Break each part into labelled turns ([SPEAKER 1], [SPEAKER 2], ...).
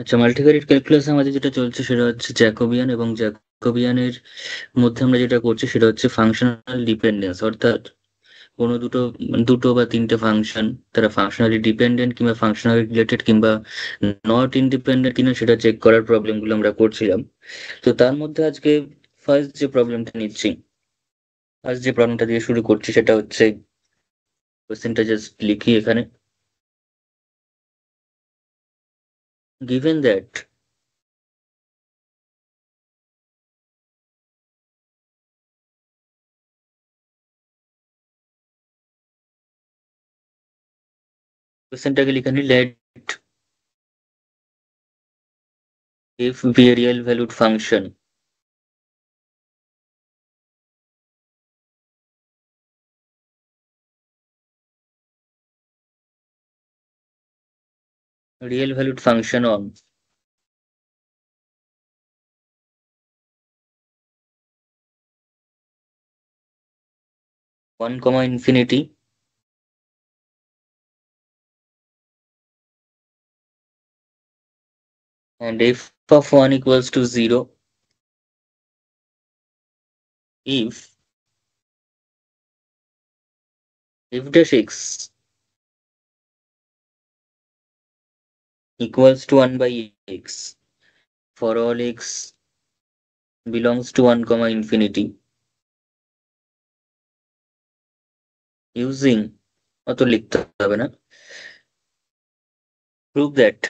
[SPEAKER 1] আচ্ছা, মাল্টিভ্যারিয়েট ক্যালকুলাসে আমাদের যেটা চলছে সেটা হচ্ছে জ্যাকোবিয়ান, এবং জ্যাকোবিয়ানের মধ্যে আমরা যেটা করছি সেটা হচ্ছে ফাংশনাল ডিপেন্ডেন্স, অর্থাৎ কোনো দুটো বা তিনটে ফাংশন তারা ফাংশনালি ডিপেন্ডেন্ট কিংবা ফাংশনালি রিলেটেড কিংবা নট ইন্ডিপেন্ডেন্ট কিনা সেটা চেক করার প্রবলেমগুলো আমরা করছিলাম। তো তার মধ্যে আজকে ফার্স্ট যে প্রবলেমটা নিচ্ছি, ফার্স্ট যে প্রবলেমটা দিয়ে শুরু করছি সেটা হচ্ছে, কোশ্চেনটা জাস্ট লিখি এখানে। given that কোশ্চেনটাকে লিখে নি, let f be a real valued function on 1 comma infinity and f of 1 equals to 0 if dash x equals to 1 by x for all x belongs to 1 comma infinity, using অত লিখতে হবে না, prove that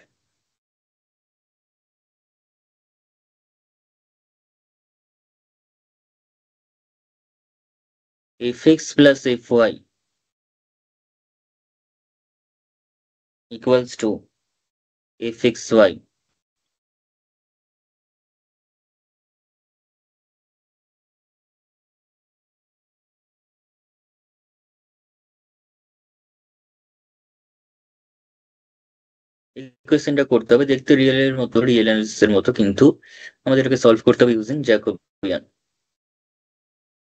[SPEAKER 1] fx plus fy equals to fxy. ইকুয়েশনটা করতে হবে, দেখতে real এর মতো, real analysis এর মতো, কিন্তু আমাদের এটাকে সলভ করতে হবে ইউজিং জ্যাকোবিয়ান।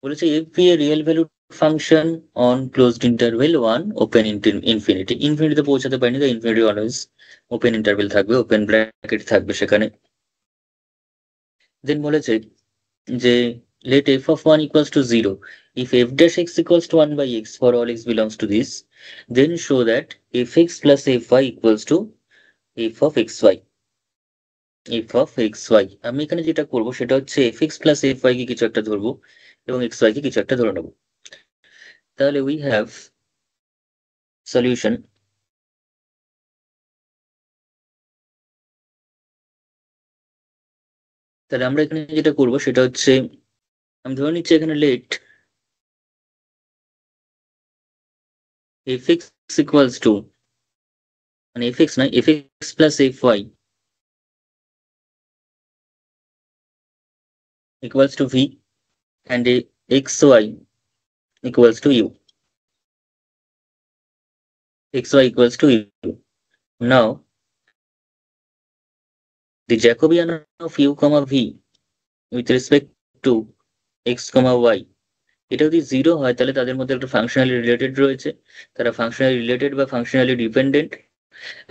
[SPEAKER 1] বলেছে if be a real valued function on closed interval 1 open infinity, ইনফিনিটিতে পৌঁছাতে পারিনি, তাই ইনফিনিটি অলওয়েজ ওপেন ইন্টারভেল থাকবে, ওপেন ব্র্যাকেট থাকবে সেখানে। দেন বলেছে যে let f of 1 equals to 0 if f dash x equals to 1 by x for all x belongs to this, then show that fx plus fy equals to f of xy. f of xy আমি এখানে যেটা করব সেটা হচ্ছে fx plus fy কে কিছু একটা ধরবো এবং xy কে কিছু একটা ধরে নেব। তাহলে we have solution. তাহলে আমরা এখানে যেটা করব সেটা হচ্ছে, আমি ধরে নিচ্ছি এখানে let fx equals to, মানে fx নয়, fx plus fy equals to v and xy equals to u. xy equals to u. Now the Jacobian of u comma v with respect to x comma y, এটা যদি zero হয় তাহলে তাদের মধ্যে একটা functionally related রয়েছে, তারা functionally related বা functionally dependent,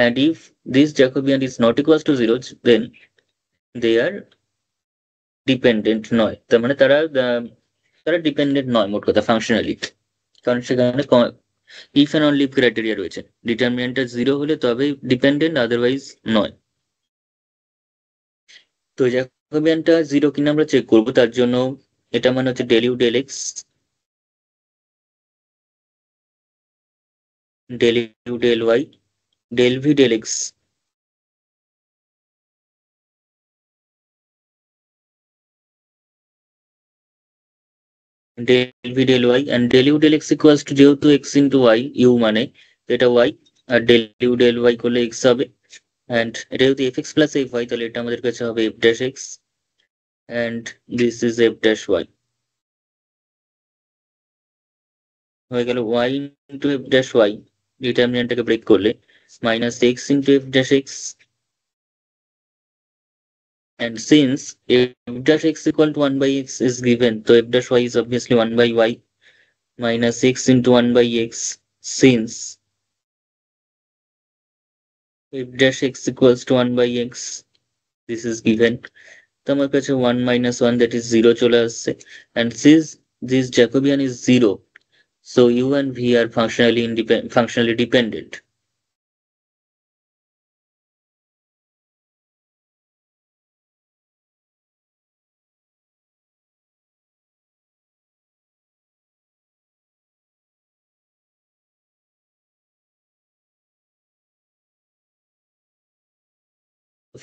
[SPEAKER 1] and if this Jacobian is not equals to 0 then they are dependent নয়, তার মানে তারা ডিপেন্ডেন্ট নয় মোট কথা ফাংশনালি, কারণ সেখানে ইফ অ্যান্ড অনলি ক্রাইটেরিয়া রয়েছে, ডিটারমিনেন্টটা 0 হলে তবেই ডিপেন্ডেন্ট, আদারওয়াইজ নয়। তো জ্যাকোবিয়ানটা 0 কিনা আমরা চেক করবো, তার জন্য এটা মানে হচ্ছে del u del x, del u del y, del v del x, del v del y and del u del x equals to, যেহেতু এক্স ইন্টু ওয়াই, ইউ মানে এটা ওয়াই, আর ডেল ইউ ডেল ওয়াই করলে x হবে, and এটা যেহেতু f x plus f y, তাহলে এটা আমাদের কাছে হবে f dash x and this is f dash y. হয়ে গেল y into f dash Y, ডিটারমিনেন্টটাকে break করলে minus x into f dash x, and since f dash x equal to 1 by x is given, so f dash y is obviously 1 by y minus x into 1 by x, since f dash x equals to 1 by x, this is given. তো আমার কাছে 1 minus 1 that is 0 চলে আসছে, and since this Jacobian is 0, so u and v are functionally dependent.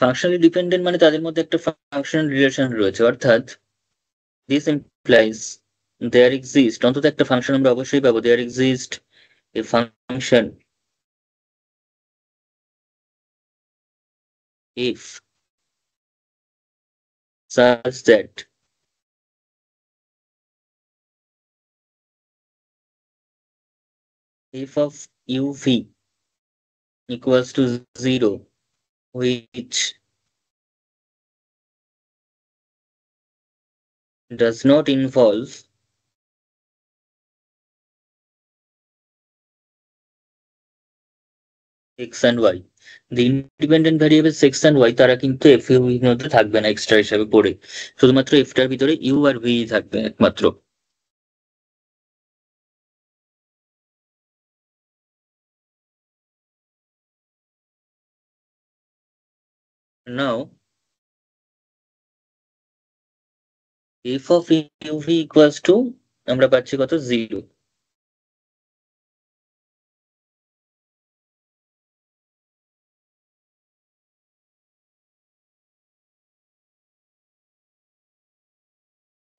[SPEAKER 1] Functionally dependent মানে তাদের মধ্যে একটা functional relation রয়েছে, অর্থাৎ দিস ইমপ্লাইজ দেয়ার এক্সিস্ট, অন্তত একটা ফাংশন আমরা অবশ্যই পাবো, there exist a function if such that f of uv equals to 0, which does not involve x and y. The independent variables x and y তারা কিন্তু f এর মধ্যে থাকবে না এক্সট্রা হিসাবে পড়ে, শুধুমাত্র f টার ভিতরে u আর v থাকবে একমাত্র। Now f of uv equals to আমরা পাচ্ছি কত, 0।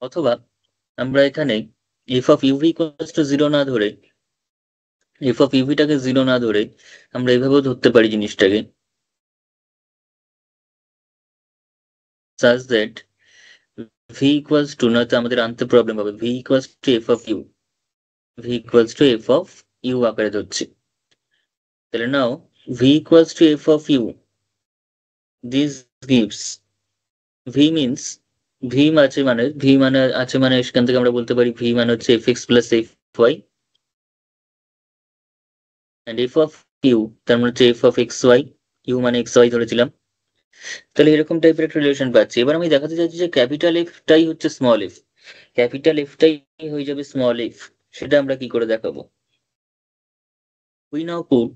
[SPEAKER 1] অথবা আমরা এখানে f of uv equals to 0 না ধরে, f of uv টাকে 0 না ধরে আমরা এভাবেও ধরতে পারি জিনিসটাকে, such that v equals to, নয়তো আমাদের আনতে প্রবলেম হবে, v equals to f of u, v equals to f of u আকারে ধরছি। তাহলে নাও v equals to f of u, this gives v means v আছে মানে আছে মানে সেখান থেকে আমরা বলতে পারি v মানে হচ্ছে fx plus fy, and f of u তার মানে হচ্ছে f of xy, u মানে xy ধরেছিলাম। তাহলে এরকম টাইপের একটা রিলেশন পাচ্ছি। এবার আমি দেখাতে চাইছি যে ক্যাপিটাল এফ টাই হচ্ছে স্মল এফ, ক্যাপিটাল এফ টাই হয়ে যাবে স্মল এফ, সেটা আমরা কি করে দেখাবো? we now put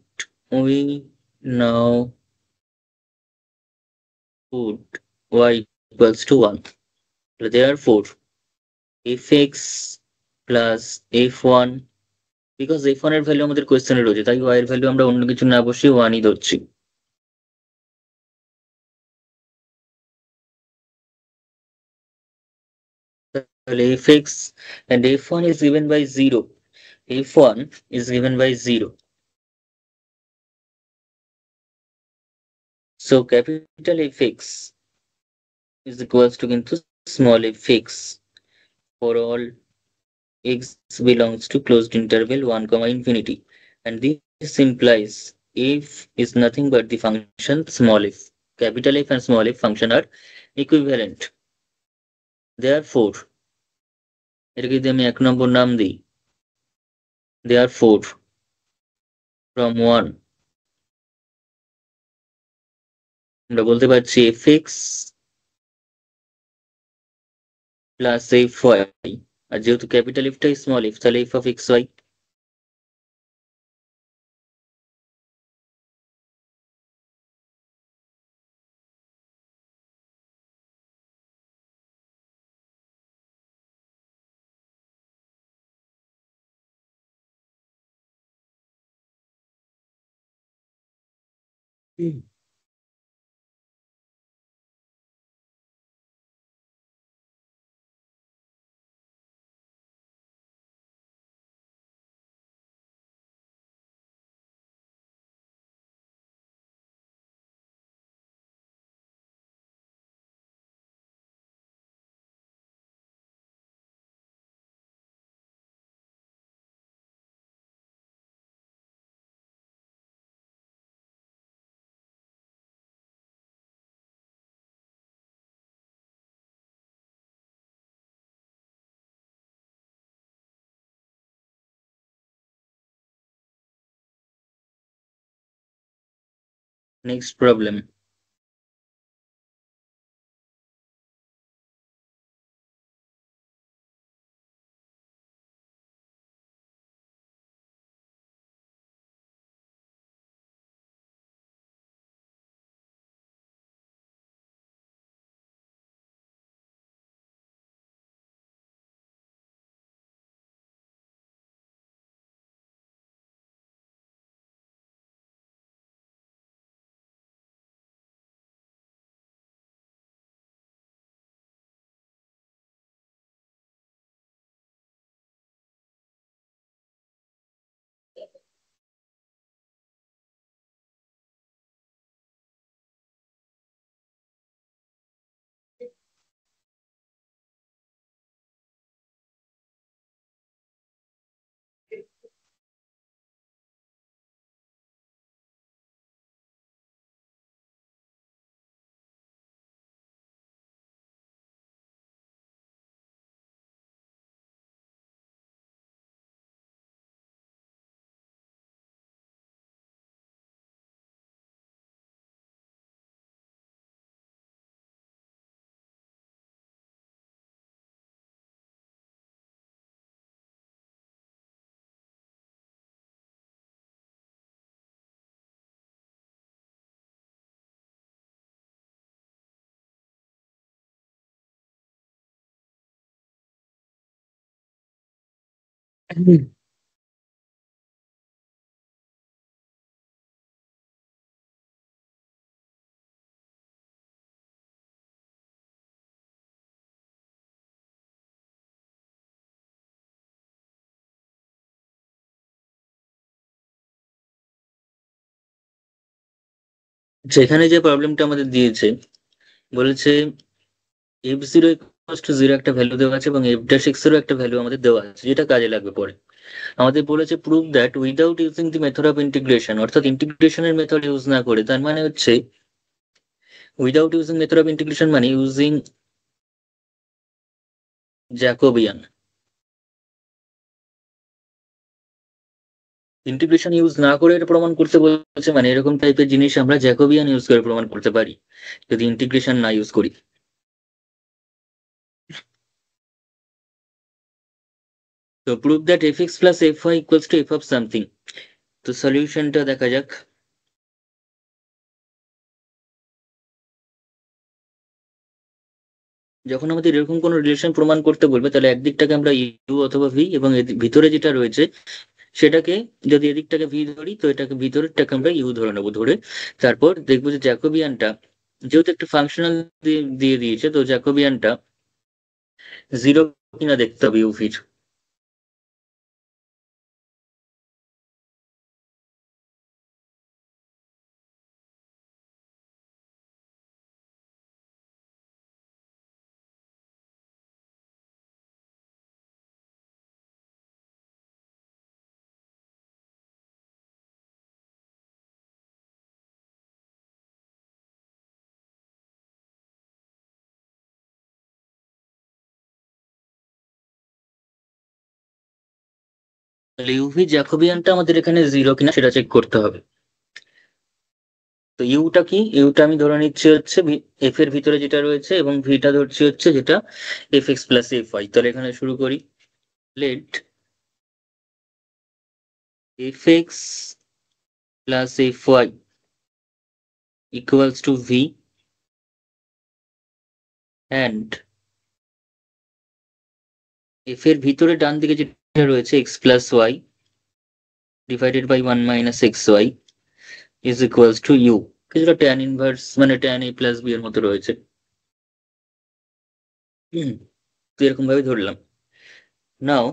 [SPEAKER 1] we now put y equals to 1, therefore fx plus f1, because f1 এর ভ্যালু আমাদের কোয়েশ্চেনে রয়েছে, তাই y এর ভ্যালু আমরা অন্য কিছু না বসিয়ে 1ই ধরছি। তাহলে fx and f1 is given by 0, f1 is given by 0, so capital fx is equals to কিন্তু small fx for all x belongs to closed interval 1 comma infinity, and this implies f is nothing but the function small f, capital F and small f function are equivalent, therefore এটাকে যদি আমি 1 নম্বর নাম দিই, therefore from 1 আমরা বলতে পারছি fx plus fy, আর যেহেতু capital F টাই small f, তাহলে f of xy next problem. যেখানে যে প্রবলেমটা আমাদের দিয়েছে, বলেছে f0 = 0 একটা ভ্যালু দেওয়া আছে এবং f'(x)এরও একটা ভ্যালু আমাদের দেওয়া আছে, যেটা কাজে লাগবে পরে। আমাদের বলেছে prove that without using the method of integration, অর্থাৎ ইন্টিগ্রেশনের মেথড ইউজ না করে, তার মানে হচ্ছে without using method of integration মানে ইউজিং জ্যাকোবিয়ান। ইন্টিগ্রেশন ইউজ না করে এটা প্রমাণ করতে বলছে, মানে এরকম টাইপের জিনিস আমরা জ্যাকোবিয়ান ইউজ করে প্রমাণ করতে পারি যদি ইন্টিগ্রেশন না ইউজ করি। তো prove that f(x + fy) = f of something। তো সলিউশনটা দেখা যাক। যখন আমাদের এরকম কোনো রিলেশন প্রমাণ করতে বলবে, তাহলে একদিকটাকে আমরা ইউ অথবা ভি এবং ভিতরে যেটা রয়েছে সেটাকে, যদি এদিকটাকে ভি ধরি তো এটাকে ভিতরেরটাকে আমরা ইউ ধরে নেবো। ধরে তারপর দেখবো যে জ্যাকোবিয়ানটা যেহেতু একটা ফাংশনাল দিয়ে দিয়েছে, তো জ্যাকোবিয়ানটা 0 কিনা দেখতে হবে ইউ ভির। তাহলে ইউভি জ্যাকোবিয়ানটা আমাদের এখানে 0 কিনা সেটা চেক করতে হবে। তো ইউটা কি, ইউটা আমি ধরে নিচ্ছি হচ্ছে এফ এর ভিতরে যেটা রয়েছে এবং ভিটা ধরছি হচ্ছে যেটা f(x + fy)। তাহলে এখানে শুরু করি। Let f(x + fy) = v and f এর ভিতরে ডান দিকে যেটা রয়েছে x + y / 1 - xy = u। কিছুটা ট্যান ইনভার্স মানে ট্যান a + b এর মতো রয়েছে। তো এরকম ভাবে ধরলাম। নাও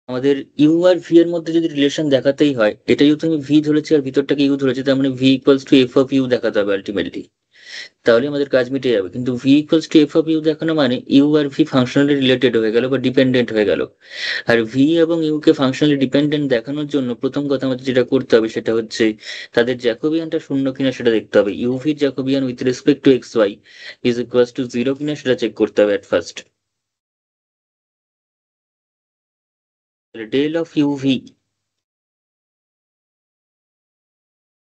[SPEAKER 1] আমাদের ইউ আর ভি এর মধ্যে যদি রিলেশন দেখাতেই হয়, এটা যেহেতু আমি ভি ধরেছি আর ভিতরটাকে ইউ ধরেছি, তার মানে v = f(u) দেখাতে হবে আলটিমেটলি। তাহলে আমাদের কাজ মিটে যাবে। কিন্তু v = f(u) দেখানো মানে ইউ আর ভি ফাংশনালি রিলেটেড হয়ে গেল বা ডিপেন্ডেন্ট হয়ে গেল। আর ভি এবং ইউ কে ফাংশনালি ডিপেন্ডেন্ট দেখানোর জন্য প্রথম কথা আমাদের যেটা করতে হবে সেটা হচ্ছে তাদের জ্যাকোবিয়ানটা শূন্য কিনা সেটা দেখতে হবে। ইউভির Jacobian with respect to xy = 0 কিনা সেটা চেক করতে হবে at first. Del of u v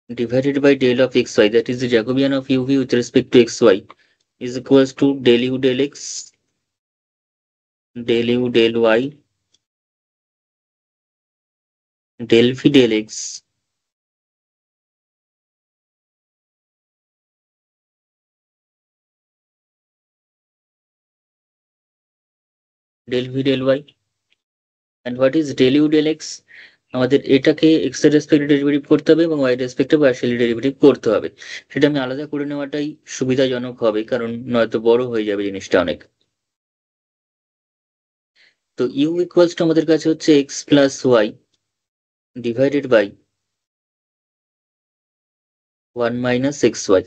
[SPEAKER 1] divided by del of xy, that is the Jacobian of uv with respect to xy, is equals to del u del x, del u del y, del v del x, del v del y. And what is del u del x? আমাদের এটাকে x এর রেসপেক্টে derivative করতে হবে এবং Y এর রেসপেক্টে partially derivative করতে হবে। সেটা আমি আলাদা করে নেওয়াটাই সুবিধাজনক হবে, কারণ নয়তো বড় হয়ে যাবে জিনিসটা অনেক। তো ইউ ইকুয়ালস টু আমাদের কাছে হচ্ছে x plus y divided by 1 minus x y.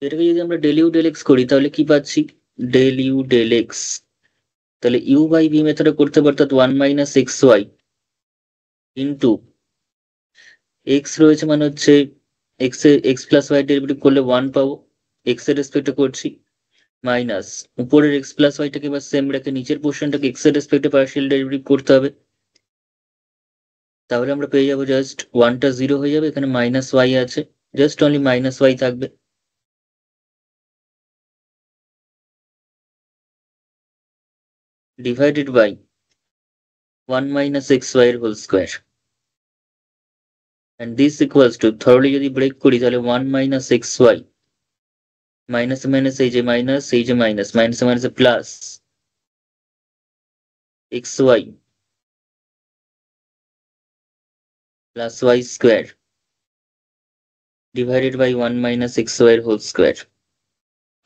[SPEAKER 1] এটাকে যদি আমরা ডেল ইউ ডেল এক্স করি তাহলে কি পাচ্ছি? ডেল ইউ ডেল এক্স, তাহলে ইউ বাই ভি মেথডে করতে পারতো, অর্থাৎ 1 minus x y into x রয়েছে মানে হচ্ছে এক্স এর এক্স প্লাস ওয়াই ডেরিভেটিভ করলে 1 পাবো, এক্স এর রেসপেক্টে করছি, মাইনাস উপরের এক্স প্লাস ওয়াইটাকে এবার সেম রেখে নিচের পোর্শনটাকে এক্স এর রেসপেক্টে পার্শিয়াল ডেরিভেটিভ করতে হবে। তাহলে আমরা পেয়ে যাবো জাস্ট ওয়ানটা জিরো হয়ে যাবে, এখানে মাইনাস ওয়াই আছে, জাস্ট অনলি মাইনাস ওয়াই থাকবে, divided by 1 minus x y এর whole square. and this equals to thoroughly যদি ব্রেক করি তাহলে 1 minus x y, minus minus এই যে মাইনাস, এই যে minus, minus minus plus x y plus y square divided by 1 minus xy whole square.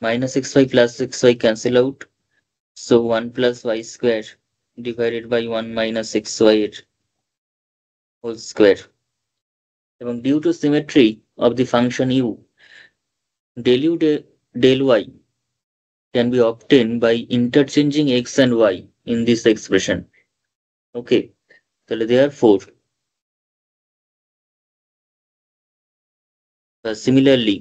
[SPEAKER 1] Minus xy plus xy cancel out. So 1 plus y square divided by 1 minus xy whole square. এবং due to symmetry of the function u, del u del y can be obtained by interchanging x and y in this expression. Okay, তাহলে therefore similarly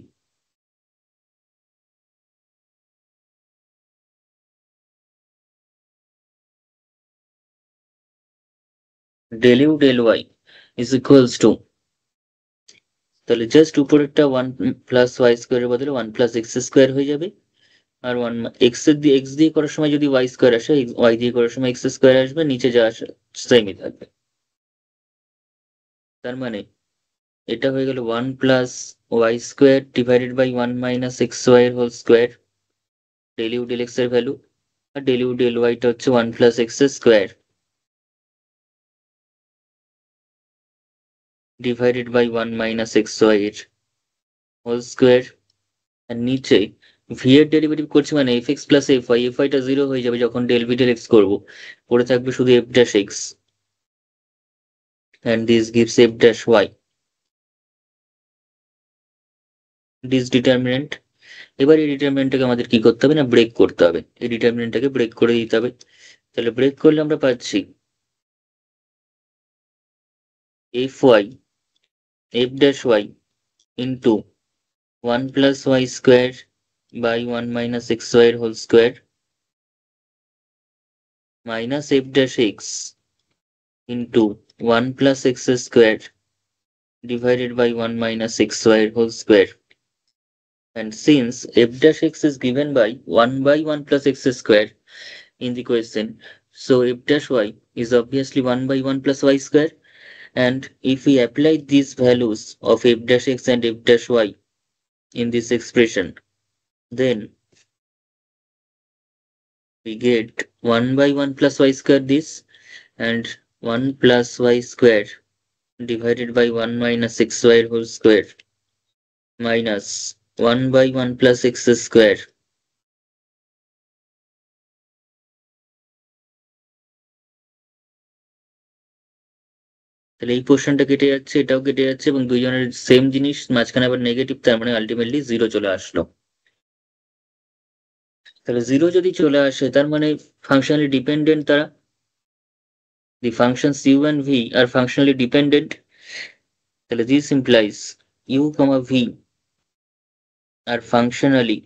[SPEAKER 1] del u del y is equals to, তাহলে just উপরেরটা 1 plus Y স্কোয়ারের বদলে 1 plus x square হয়ে যাবে, আর 1 x এর দিয়ে x দিয়ে করার সময় যদি ওয়াই স্কোয়ার আসে, ওয়াই দিয়ে করার সময় এক্স স্কোয়ার আসবে, নিচে যা আসে সেমই থাকবে। তার মানে এটা হয়ে গেল 1 plus y square divided by 1 minus x y এর whole square, del u del x এর ভ্যালু, আর ডেল ইউ ডেল ওয়াইটা হচ্ছে 1 plus x square divided by 1 minus x y এর হোল স্কোয়ার। আর নিচে ভি এর ডেরিভেটিভ করছি মানে f x plus f y, f ওয়াইটা জিরো হয়ে যাবে যখন ডেল ভি ডেল এক্স করবো, পড়ে থাকবে শুধু F dash x, and this gives f dash y. this determinant, এবার এই ডিটারমিনেন্টটাকে আমাদের কি করতে হবে না ব্রেক করতে হবে, এই ডিটারমিনেন্টটাকে ব্রেক করে দিতে হবে। তাহলে ব্রেক করলে আমরা পাচ্ছি f y f dash y into 1 plus y square by 1 minus x y এর whole square minus f dash x into 1 plus x square divided by 1 minus xy whole square. And since f dash x is given by 1 by 1 plus x square in the question, so f dash y is obviously 1 by 1 plus y square. And if we apply these values of f dash x and f dash y in this expression, then we get 1 by 1 plus y square this, and 1 plus y square divided by 1 minus xy whole square minus 1 by 1 plus x square. তাহলে এই পোর্শনটা কেটে যাচ্ছে, এটাও কেটে যাচ্ছে, এবং দুইজনের সেম জিনিস, মাঝখানে আবার নেগেটিভ, তার মানে আলটিমেটলি জিরো চলে আসলো। তাহলে জিরো যদি চলে আসে তার মানে ফাংশনালি ডিপেন্ডেন্ট তারা, the functions u and v are functionally dependent. তাহলে this implies u, v are functionally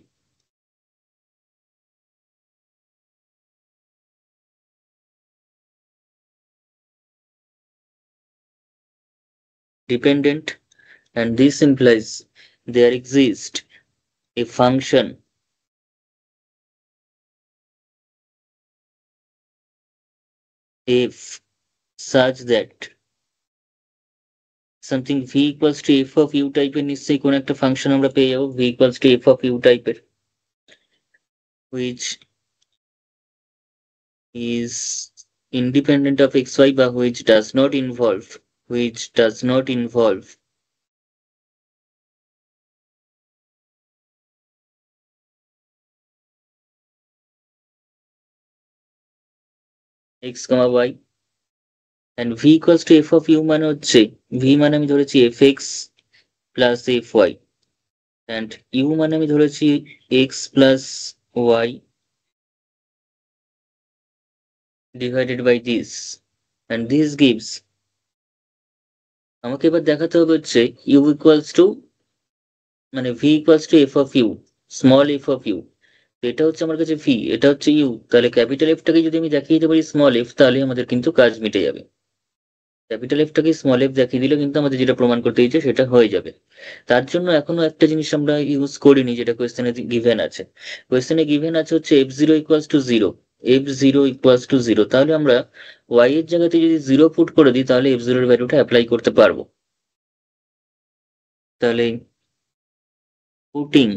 [SPEAKER 1] dependent, and this implies there exists a function f such that something v equals to f of u টাইপের নিশ্চয়ই কোন একটা function আমরা পেয়ে যাবো v equals to f of u টাইপের, which is independent of xy বা which does not involve x, y, and v equals to f of u মানে হচ্ছে v মানে আমি ধরেছি fx plus fy, and u মানে আমি ধরেছি x plus y divided by this, and this gives, আমাকে এবার দেখাতে হবে হচ্ছে u equals to মানে v equals to f of u, small f of u, এটা হচ্ছে আমার কাছে v, এটা হচ্ছে u, তাহলে ক্যাপিটাল এফ টাকে যদি আমি দেখিয়ে দিতে পারি স্মল এফ, তাহলে আমাদের কিন্তু কাজ মিটে যাবে। ক্যাপিটাল এফটাকে স্মল এফ দেখিয়ে দিলে কিন্তু আমাদের যেটা প্রমাণ করতে দিয়েছে সেটা হয়ে যাবে। তার জন্য এখনো একটা জিনিস আমরা ইউজ করিনি, যেটা কোয়েশ্চেনে গিভেন আছে। কোয়েশ্চেনে গিভেন আছে হচ্ছে F zero equals to zero, F zero equals to zero, তাহলে আমরা ওয়াই এর জায়গাতে যদি জিরো পুট করে দিই তাহলে এফ জিরোর ভ্যালুটা অ্যাপ্লাই করতে পারবো। তাহলে putting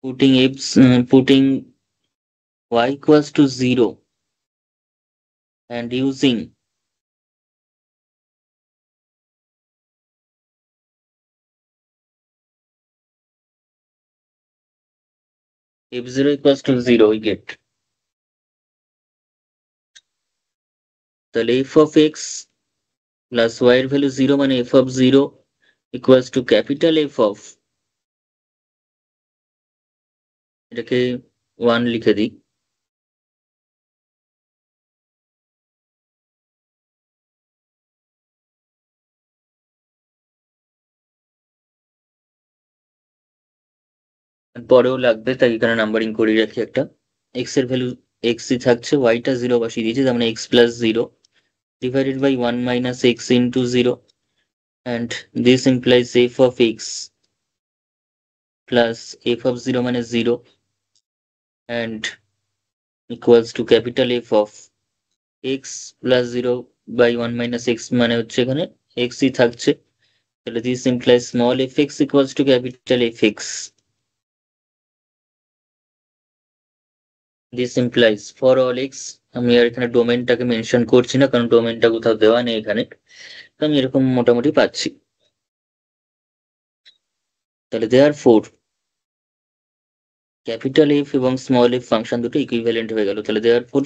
[SPEAKER 1] putting y equals to 0 and using f0 equals to 0 we get, তাহলে f of x plus y এর ভ্যালু 0 মানে f of 0 equals to capital F of, এটাকে 1 লিখে দিই, পরেও লাগবে তাই এখানে নাম্বারিং করে রাখি একটা। x এর ভ্যালু x ই থাকছে, y টা 0 বসিয়ে দিয়েছি, তার মানে x plus 0 divided by 1 minus x into 0, and this implies f of x plus f of 0 মানে 0 and equals to capital F of x plus 0 by 1 minus x মানে হচ্ছে এখানে x ই থাকছে, তাহলে this implies small fx equals to capital Fx. This implies for all x, আমি আর এখানে ডোমেনটাকে mention করছি না কারণ ডোমেনটা কোথাও দেওয়া নেই এখানে, তো আমি এরকম মোটামুটি পাচ্ছি। তাহলে therefore ক্যাপিটাল এফ এবং স্মল এফ ফাংশন দুটো ইকুইভ্যালেন্ট হয়ে গেল। তাহলে therefore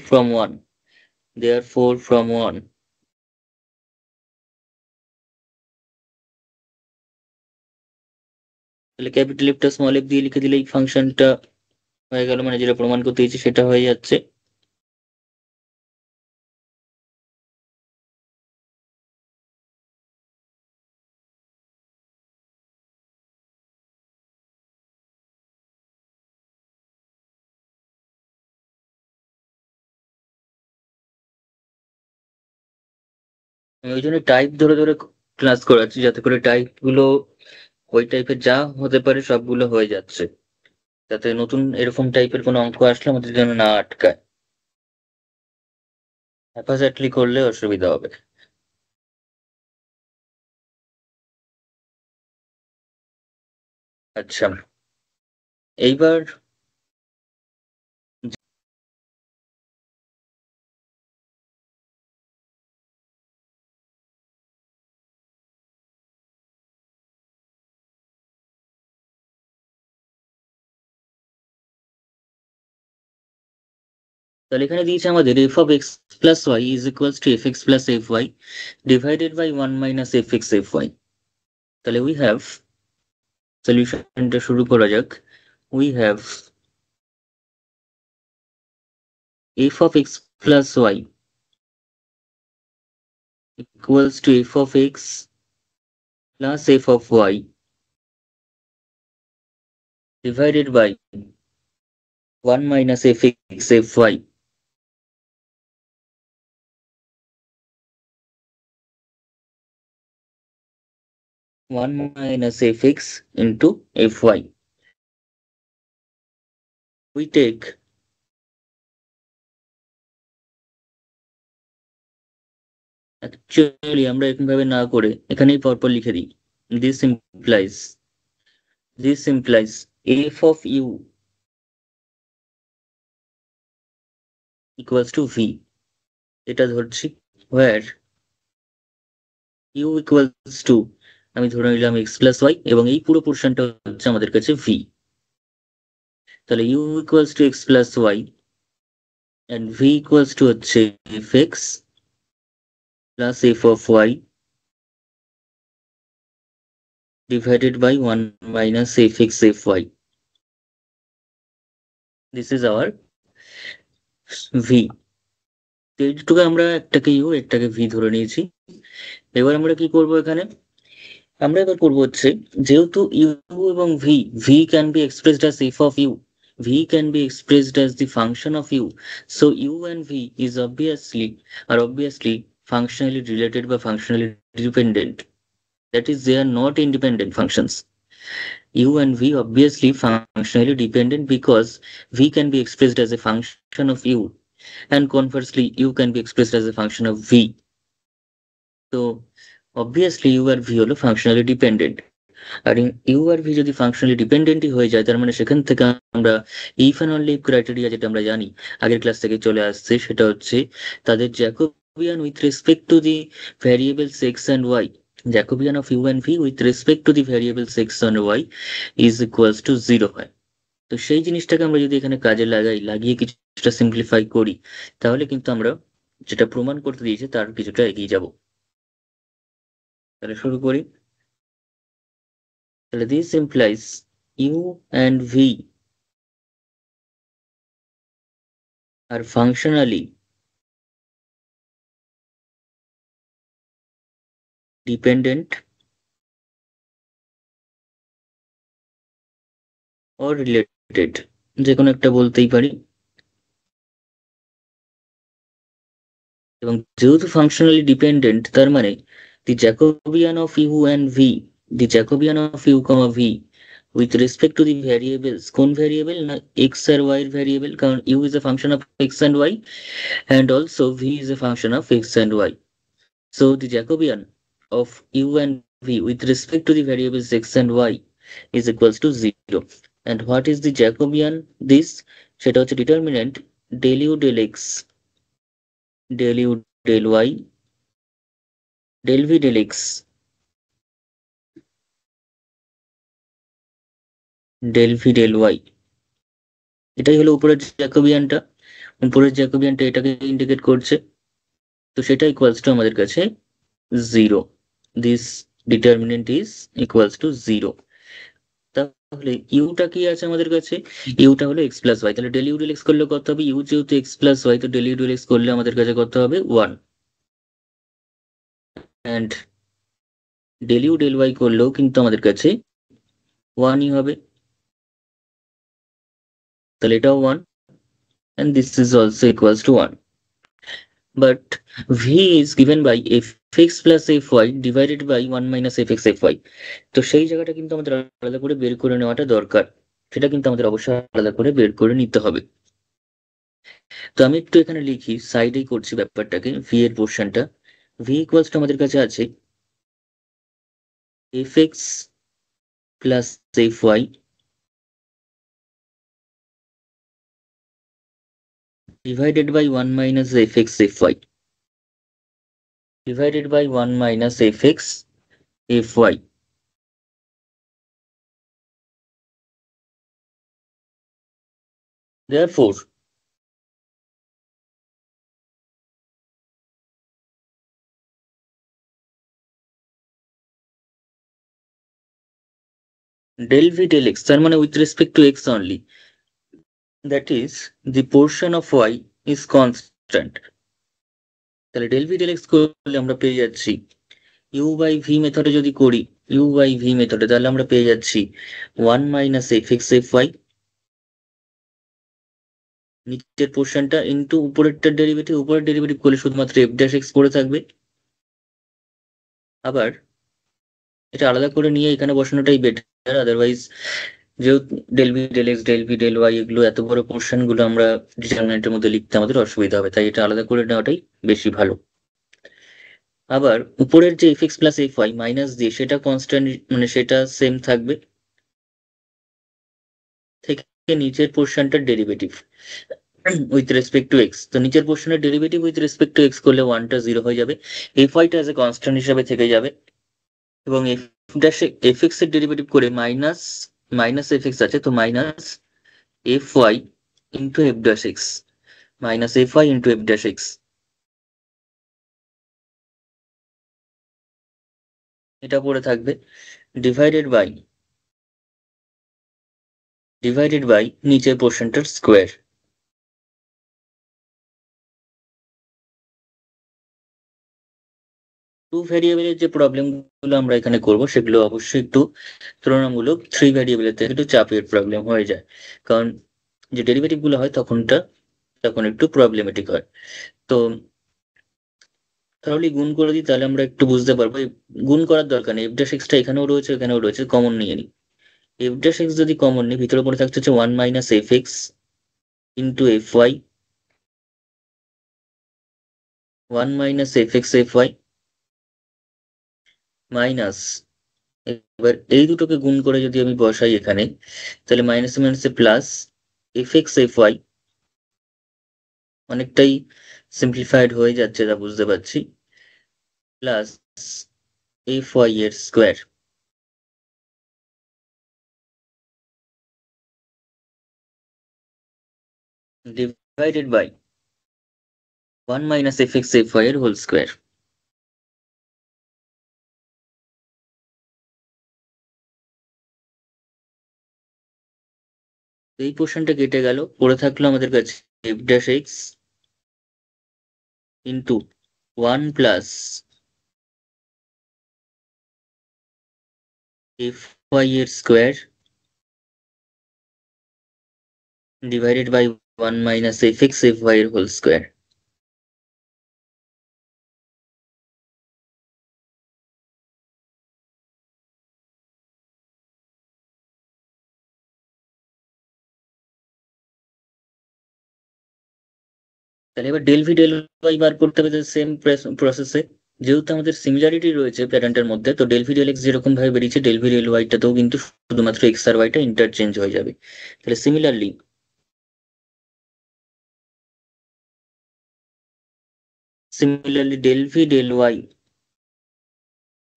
[SPEAKER 1] from 1 তাহলে ক্যাপিটাল এফটা স্মল এফ দিয়ে লিখে দিলে এই ফাংশনটা হয়ে গেল, মানে যেটা প্রমাণ করতে দিয়েছি সেটা হয়ে যাচ্ছে। আমি ওই জন্য টাইপ ধরে ধরে ক্লাস করাচ্ছি, যাতে করে টাইপ গুলো ওই টাইপের যা হতে পারে সবগুলো হয়ে যাচ্ছে, যাতে নতুন এরকম টাইপের কোনো অঙ্ক আসলে আমাদের যেন না আটকায়, হ্যাপাজার্টলি করলে অসুবিধা হবে। আচ্ছা, এইবার তাহলে এখানে দিয়েছে আমাদের f of x plus y is equals to fx plus fy divided by 1 minus fx fy। তাহলে we have, সলিউশনটা শুরু করা যাক। we have f of x plus y equals to f of x plus f of y divided by 1 minus fx fy. One minus fx into fy. We take actually আমরা এরকম ভাবে না করে এখানেই পরপর লিখে দিই। This implies f of u equals to v, এটা ধরছি, where u equals to, আমি ধরে নিলাম x plus y এবং এই পুরো পোর্শনটা হচ্ছে আমাদের কাছে v। তাহলে u equals to x plus y and v equals to হচ্ছে fx plus f of y divided by 1 minus fx fy. This is our v। এইটুকু আমরা একটাকে u একটাকে v ধরে নিয়েছি। এবার আমরা কি করব এখানে, আমরা এবার করব হচ্ছে, যেহেতু u এবং v can be expressed as f of u, v can be expressed as the function of u, so u and v are obviously functionally related বা functionally dependent, that is they are not independent functions. U and v obviously functionally dependent because v can be expressed as a function of u and conversely u can be expressed as a function of v. So obviously u R v হলো functionally dependent, আর u আর v যদি functionally dependentই হয়ে যায় তার মানে সেখান থেকে আমরা if and only if criteria যেটা আমরা জানি আগের ক্লাস থেকে চলে আসছে, সেটা হচ্ছে তাদের Jacobian with respect to the variables x and y, Jacobian of u and v with respect to the variables x and y is equals to 0 হয়। তো সেই জিনিসটাকে আমরা যদি এখানে কাজে লাগিয়ে কিছুটা সিম্পলিফাই করি, তাহলে কিন্তু আমরা যেটা প্রমাণ করতে দিয়েছে তার কিছুটা এগিয়ে যাব। তাহলে শুরু করি। তাহলে this implies u and v are functionally dependent or related, যে কোনো একটা বলতেই পারি। এবং যেহেতু functionally dependent তার মানে the Jacobian of u and v, the Jacobian of u comma v with respect to the variables, কোন ভ্যারিয়েবল না x আর y এর ভ্যারিয়েবল, কারণ u is a function of x and y and also v is a function of x and y. So the Jacobian of u and v with respect to the variables x and y is equals to 0. And what is the Jacobian? This সেটা হচ্ছে determinant del u del x del u del y del v del x del v del y, এটাই হলো উপরের জ্যাকোবিয়ানটা। উপরের জ্যাকোবিয়ানটা এটাকে indicate করছে, তো সেটা ইকুয়ালস টু আমাদের কাছে 0। This determinant is equals to 0। তাহলে ইউটা কি আছে আমাদের কাছে, ইউটা হলো x প্লাস ওয়াই, তাহলে ডেল ইউ ডেল এক্স করলে কত হবে, ইউ যেহেতু x প্লাস ওয়াই তো ডেল ইউ ডেল এক্স করলে আমাদের কাছে কত হবে 1, and del u del y করলেও কিন্তু আমাদের কাছে 1ই হবে, তাহলে এটাও 1 and this is also equals to 1. But v is given by fx plus fy divided by 1 minus fx fy, তো সেই জায়গাটা কিন্তু আমাদের আলাদা করে বের করে নেওয়াটা দরকার, সেটা কিন্তু আমাদের অবশ্যই আলাদা করে বের করে নিতে হবে। তো আমি একটু এখানে লিখি, সাইডেই করছি ব্যাপারটাকে, ভি এর পোর্শনটা। ভি ইকুয়ালস টু আমাদের কাছে আছে fx plus fy divided by 1 minus fx fy divided by 1 minus fx fy. Therefore del v del x, তার মানে with respect to x only, that is the portion of y is constant, তাহলে del v del x করলে আমরা পেয়ে যাচ্ছি u by v মেথডে যদি করি, u by v মেথডে, তাহলে আমরা পেয়ে যাচ্ছি 1 minus fx fy নিচের পোর্শনটা ইন্টু উপরেরটার ডেরিভেটিভ, উপরের ডেরিভেটিভ করলে শুধুমাত্র এফ ড্যাশ এক্স পড়ে থাকবে। আবার এটা আলাদা করে নিয়ে এখানে বসানোটাই বেটার, আদারওয়াইজ যেহেতু del v del x del v del y এগুলো এত বড় পোর্শন গুলো আমরা ডিটারমিনেন্টের মধ্যে লিখতে আমাদের অসুবিধা হবে, তাই এটা আলাদা করে নেওয়াটাই বেশি ভালো। আবার উপরের যে f x plus f y minus দিয়ে সেটা কনস্ট্যান্ট, মানে সেটা সেম থাকবে, থেকে নিচের পোর্শনটার derivative with respect to x, তো নিচের পোর্শনের derivative with respect to x করলে ওয়ানটা জিরো হয়ে যাবে, এফ ওয়াইটা এজ এ কনস্ট্যান্ট হিসাবে থেকে যাবে, এবং এফ ড্যাশ এফ এক্স এর ডেরিভেটিভ করে মাইনাস মাইনাস এফ এক্স আছে, তো minus f y into f dash x, minus f y into f dash x, এটা পড়ে থাকবে, ডিভাইডেড বাই নিচের পোর্শনটার স্কোয়ার। টু ভ্যারিয়েবলের যে প্রবলেম গুলো আমরা এখানে করব সেগুলো অবশ্যই একটু তুলনামূলক থ্রি ভ্যারিয়েবলের থেকে একটু চাপের প্রবলেম হয়ে যায়, কারণ যে ডেরিভেটিভ গুলো হয় তখন একটু প্রবলেমেটিক হয়। তো তাহলে গুণ করে দিই, তাহলে আমরা একটু বুঝতে পারবো। এই গুণ করার দরকার নেই, এফ ড্যাশ এক্সটা এখানেও রয়েছে এখানেও রয়েছে, কমন নিয়ে নিই। এফ ড্যাশ এক্স যদি কমন নিই, ভিতরে পড়ে থাকছে হচ্ছে one minus f x into f y, one minus f x f y minus, এবার এই দুটোকে গুণ করে যদি আমি বসাই এখানে, তাহলে মাইনাসে মাইনাসে plus f x f y, অনেকটাই সিম্পলিফাইড হয়ে যাচ্ছে তা বুঝতে পারছি, প্লাস এফ ওয়াই এর square divided by one minus f x f y এর হোল স্কোয়ার। এই পোর্শনটা কেটে গেল, পড়ে থাকলো আমাদের কাছে f dash x into one plus f y এর square divided by one minus f x f y এর হোল স্কোয়ার। তাহলে এবার ডেল ভি ডেল ওয়াই বার করতে হবে সেম প্রসেসে, যেহেতু আমাদের সিমিলারিটি রয়েছে প্যাটার্নটার মধ্যে, তো ডেল ভি ডেল এক্স যেরকম ভাবে বেরিয়েছে ডেল ভি ডেল ওয়াইটাতেও কিন্তু শুধুমাত্র এক্স আর ওয়াইটা ইন্টারচেঞ্জ হয়ে যাবে। তাহলে similarly del v del y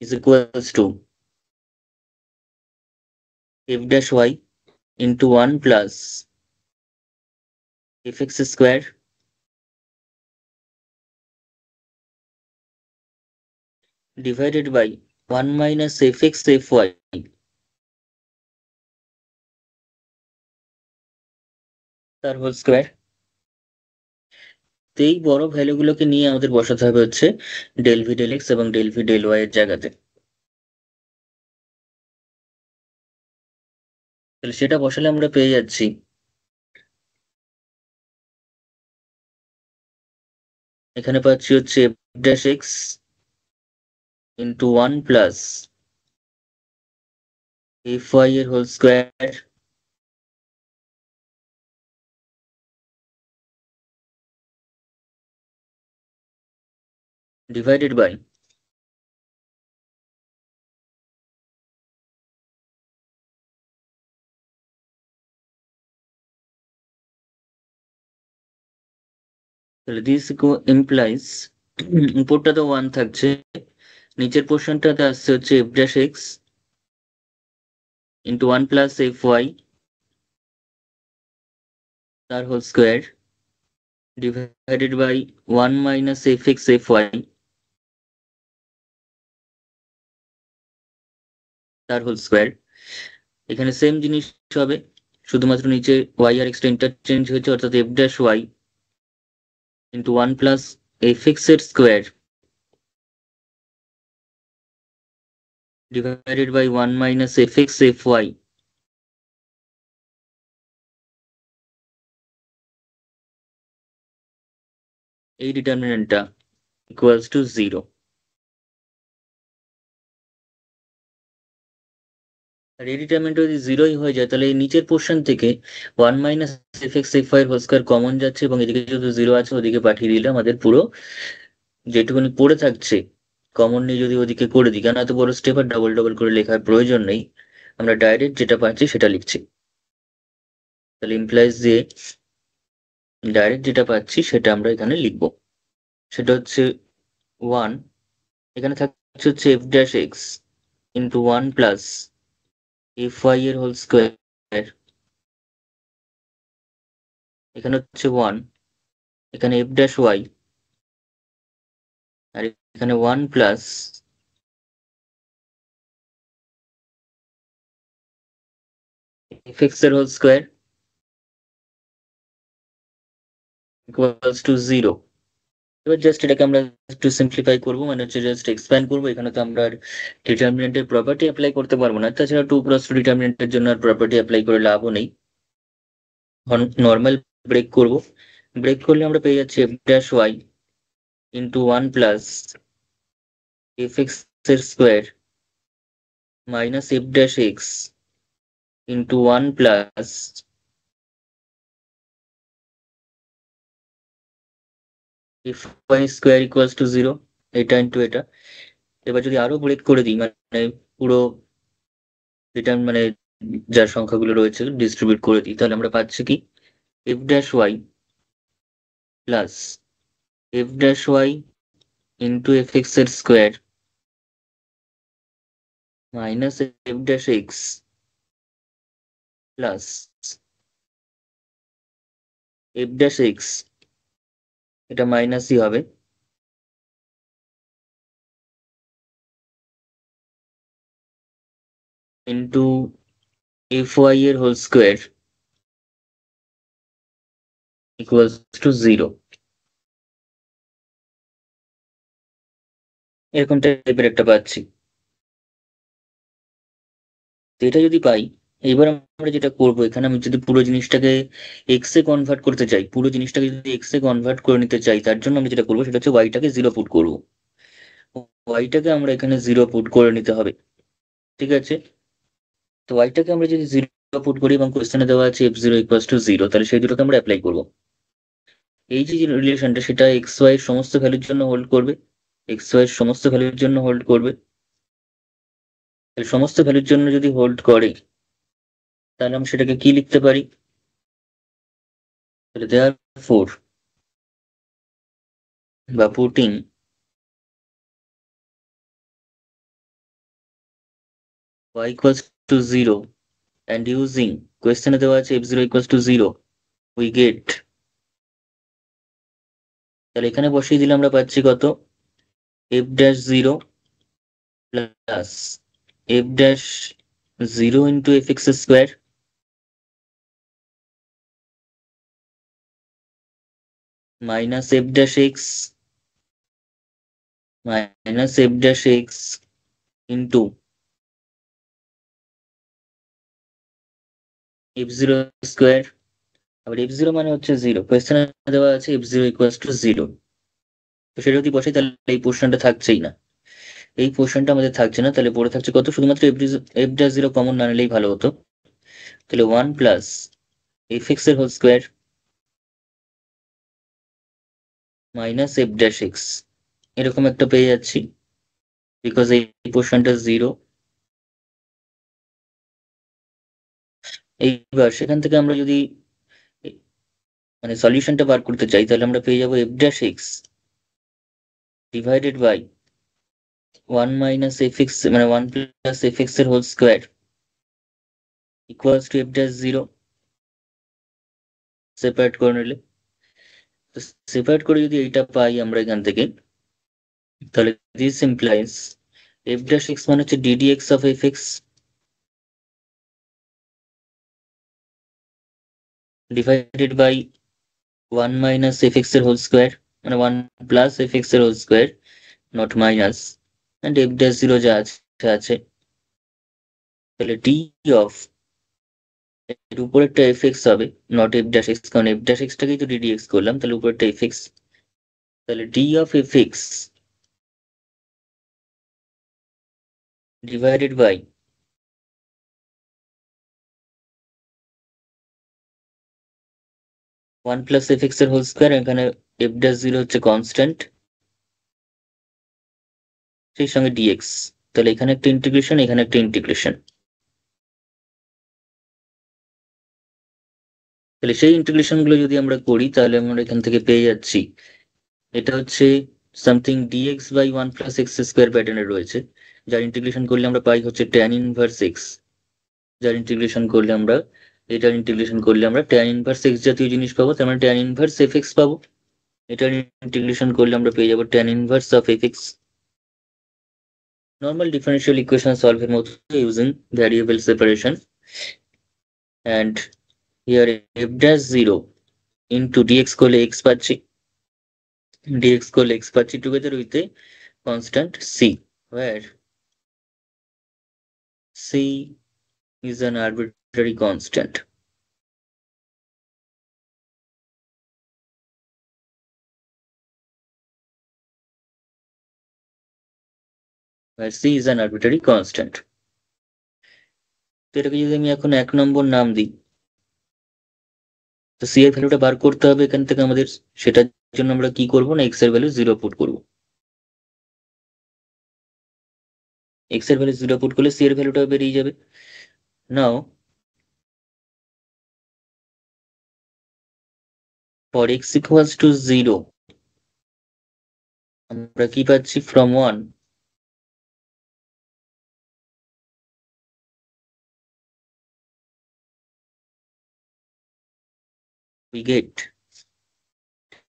[SPEAKER 1] is equals to f dash y into 1 plus fx square divided by 1 minus fx fy তার হোল স্কোয়ার। তো এই বড় ভ্যালুগুলোকে নিয়ে আমাদের বসাতে হবে হচ্ছে ডেল ভি ডেল এক্স এবং ডেল ভি ডেল ওয়াই এর জায়গাতে। তাহলে সেটা বসালে আমরা পেয়ে যাচ্ছি এখানে পাচ্ছি হচ্ছে f dash x into one plus f y এর হোল স্কোয়ার ডিভাইডেড বাই তাহলে দিস ইমপ্লাইজ উপরটা তো ওয়ান থাকছে, নিচের পোর্শনটাতে আসছে হচ্ছে f dash x into one plus f y তার whole square divided by one minus f x f y তার হোল স্কোয়ার। এখানে সেম জিনিস হবে, শুধুমাত্র নিচে ওয়াই আর এক্সটা ইন্টারচেঞ্জ হয়েছে, অর্থাৎ f dash y into one plus f x এর square divided by one minus f x f y এই ডিটারমিনেন্টটা ইকুয়ালস টু 0। আর এই ডিটারমিনেন্ট যদি 0ই হয়ে যায় তাহলে এই নিচের পোর্শন থেকে 1 minus f x f y whole square common যাচ্ছে, এবং এদিকে যেহেতু 0 আছে ওদিকে পাঠিয়ে দিলে আমাদের পুরো যেটুকুনি পড়ে থাকছে কমন নিয়ে যদি ওদিকে করে দিই, কারণ এত বড় স্টেপ আর ডবল ডবল করে লেখার প্রয়োজন নেই, আমরা ডাইরেক্ট যেটা পাচ্ছি সেটা লিখছি। তাহলে ইমপ্লাইজ যে ডাইরেক্ট যেটা পাচ্ছি সেটা আমরা এখানে লিখব। সেটা হচ্ছে 1, এখানে থাকছে হচ্ছে f dash x into 1 plus f y এর হোল স্কোয়ার, এখানে হচ্ছে 1, এখানে এফ ড্যাশ ওয়াই, আর এখানে 1 প্লাস এফ এক্স এর হোল স্কোয়ার ইকুয়ালস টু 0। এবার জাস্ট এটাকে আমরা একটু সিম্পলিফাই করবো, মানে হচ্ছে জাস্ট এক্সপ্যান্ড করবো। এখানে তো আমরা ডিটারমিনেন্টের প্রপার্টি অ্যাপ্লাই করতে পারবো না, তাছাড়া 2+2 ডিটারমিনেন্টের জন্য আর প্রপার্টি অ্যাপ্লাই করে লাভও নেই। নর্মাল ব্রেক করব, ব্রেক করলে আমরা পেয়ে যাচ্ছি f dash y into 1 plus f x এর square minus f dash x into 1 plus f y square equals to 0, এটা ইন্টু এটা। এবার যদি আরো ব্রেক করে দিই, মানে পুরো রিটার্ন মানে যার সংখ্যাগুলো রয়েছে ডিস্ট্রিবিউট করে দিই, তাহলে আমরা পাচ্ছি কি f dash y plus f dash y into f x এর square minus f dash x plus f dash x, এটা মাইনাসই হবে, ইন্টু এফ ওয়াই এর হোল স্কোয়ার ইকুয়ালস টু 0। এরকম টাইপের একটা পাচ্ছি। তো এটা যদি পাই, এবার আমরা যেটা করবো, এখানে আমি যদি পুরো জিনিসটাকে এক্স এ কনভার্ট করতে চাই, পুরো জিনিসটাকে যদি এক্স এ কনভার্ট করে নিতে চাই, তার জন্য আমি যেটা করবো সেটা হচ্ছে ওয়াইটাকে 0 পুট করবো। ওয়াইটাকে আমরা এখানে 0 পুট করে নিতে হবে, ঠিক আছে? তো ওয়াইটাকে আমরা যদি 0 পুট করি এবং কোশ্চেনে দেওয়া আছে f0 ইকুয়ালস টু 0, তাহলে সেই দুটোকে আমরা অ্যাপ্লাই করবো। এই যে রিলেশনটা সেটা এক্স ওয়াই এর সমস্ত ভ্যালুর জন্য হোল্ড করবে, এক্স ওয়াই এর সমস্ত ভ্যালুর জন্য হোল্ড করবে। সমস্ত ভ্যালুর জন্য যদি হোল্ড করে তাহলে আমি সেটাকে কি লিখতে পারি, তাহলে দেয়ার ফোর বা putting y equals to 0 and using কোয়েশ্চেনে দেওয়া আছে f0 equals to 0, we get, তাহলে এখানে বসিয়ে দিলে আমরা পাচ্ছি কত, f dash 0 plus f dash 0 into fx square minus f dash x minus f dash x into f0 square. আবার f0 মানে হচ্ছে 0, কোয়েশ্চেনে দেওয়া আছে f0 equals to 0, তো সেটা যদি বসাই তাহলে এই পোর্শনটা থাকছেই না, এই পোর্শনটা আমাদের থাকছে না, তাহলে পড়ে থাকছে কত, শুধুমাত্র এফ ড্যাশ 0 কমন না নিলেই ভালো হতো। তাহলে 1 প্লাস এফ এক্স এর whole square minus f dash x, এরকম একটা পেয়ে যাচ্ছি, বিকজ এই পোর্শনটা 0। এইবার সেখান থেকে আমরা যদি মানে সলিউশনটা বার করতে চাই, তাহলে আমরা পেয়ে যাবো f dash x divided by 1 minus f x মানে 1 প্লাস এফ এক্স এর whole square equals to f dash 0। Separate করে নিলে, তো সেপারেট করে যদি এইটা পাই আমরা এখান থেকে, তাহলে this implies f dash x মানে হচ্ছে dd x of f x divided by 1 minus f x এর হোল স্কোয়ার, মানে 1 প্লাস এফ এক্স এর whole square not minus, and f dash 0 যা আছে, তাহলে ডি অফ এর উপরেরটা এফ এক্স হবে, নট এফ ড্যাশ এক্স, কারণ এফ ড্যাশ এক্সটাকেই তো ডিডি এক্স করলাম, তাহলে উপরেরটা এফ এক্স তাহলে d of f x divided by one plus f x এর হোল স্কোয়ার, এখানে এফ ড্যাশ জিরো হচ্ছে কনস্ট্যান্ট, সেই সঙ্গে ডিএক্স। তাহলে এখানে একটা ইন্টিগ্রেশন, এখানে একটা ইন্টিগ্রেশন। তাহলে সেই ইন্টিগ্রেশন গুলো যদি আমরা করি তাহলে আমরা এখান থেকে পেয়ে যাচ্ছি, এটা হচ্ছে something dx by one plus x square প্যাটার্নে রয়েছে, যার ইন্টিগ্রেশন করলে আমরা পাই হচ্ছে ট্যান ইনভার্স এক্স, যার ইন্টিগ্রেশন করলে আমরা, এটার ইন্টিগ্রেশন করলে আমরা ট্যান ইনভার্স এক্স জাতীয় জিনিস পাবো, তার মানে ট্যান ইনভার্স এফ এক্স পাবো। এটার ইন্টিগ্রেশন করলে আমরা পেয়ে যাবো tan inverse of f x. Normal differential equation সলভের মতো using variable separation. And here f dash zero into d x করলে এক্স পাচ্ছি, dx করলে x পাচ্ছি together with a constant c, where c is an arbitrary constant. Where c is an arbitrary constant. তো এটাকে যদি আমি এখন 1 নম্বর নাম দিই, তো c এর ভ্যালুটা বার করতে হবে এখান থেকে আমাদের, সেটার জন্য আমরা কি করব না, x এর ভ্যালু 0 পুট করব। x এর ভ্যালু 0 পুট করলে c এর ভ্যালুটা বেরিয়ে যাবে। নাও for x equals to 0 আমরা কি পাচ্ছি, from 1 we get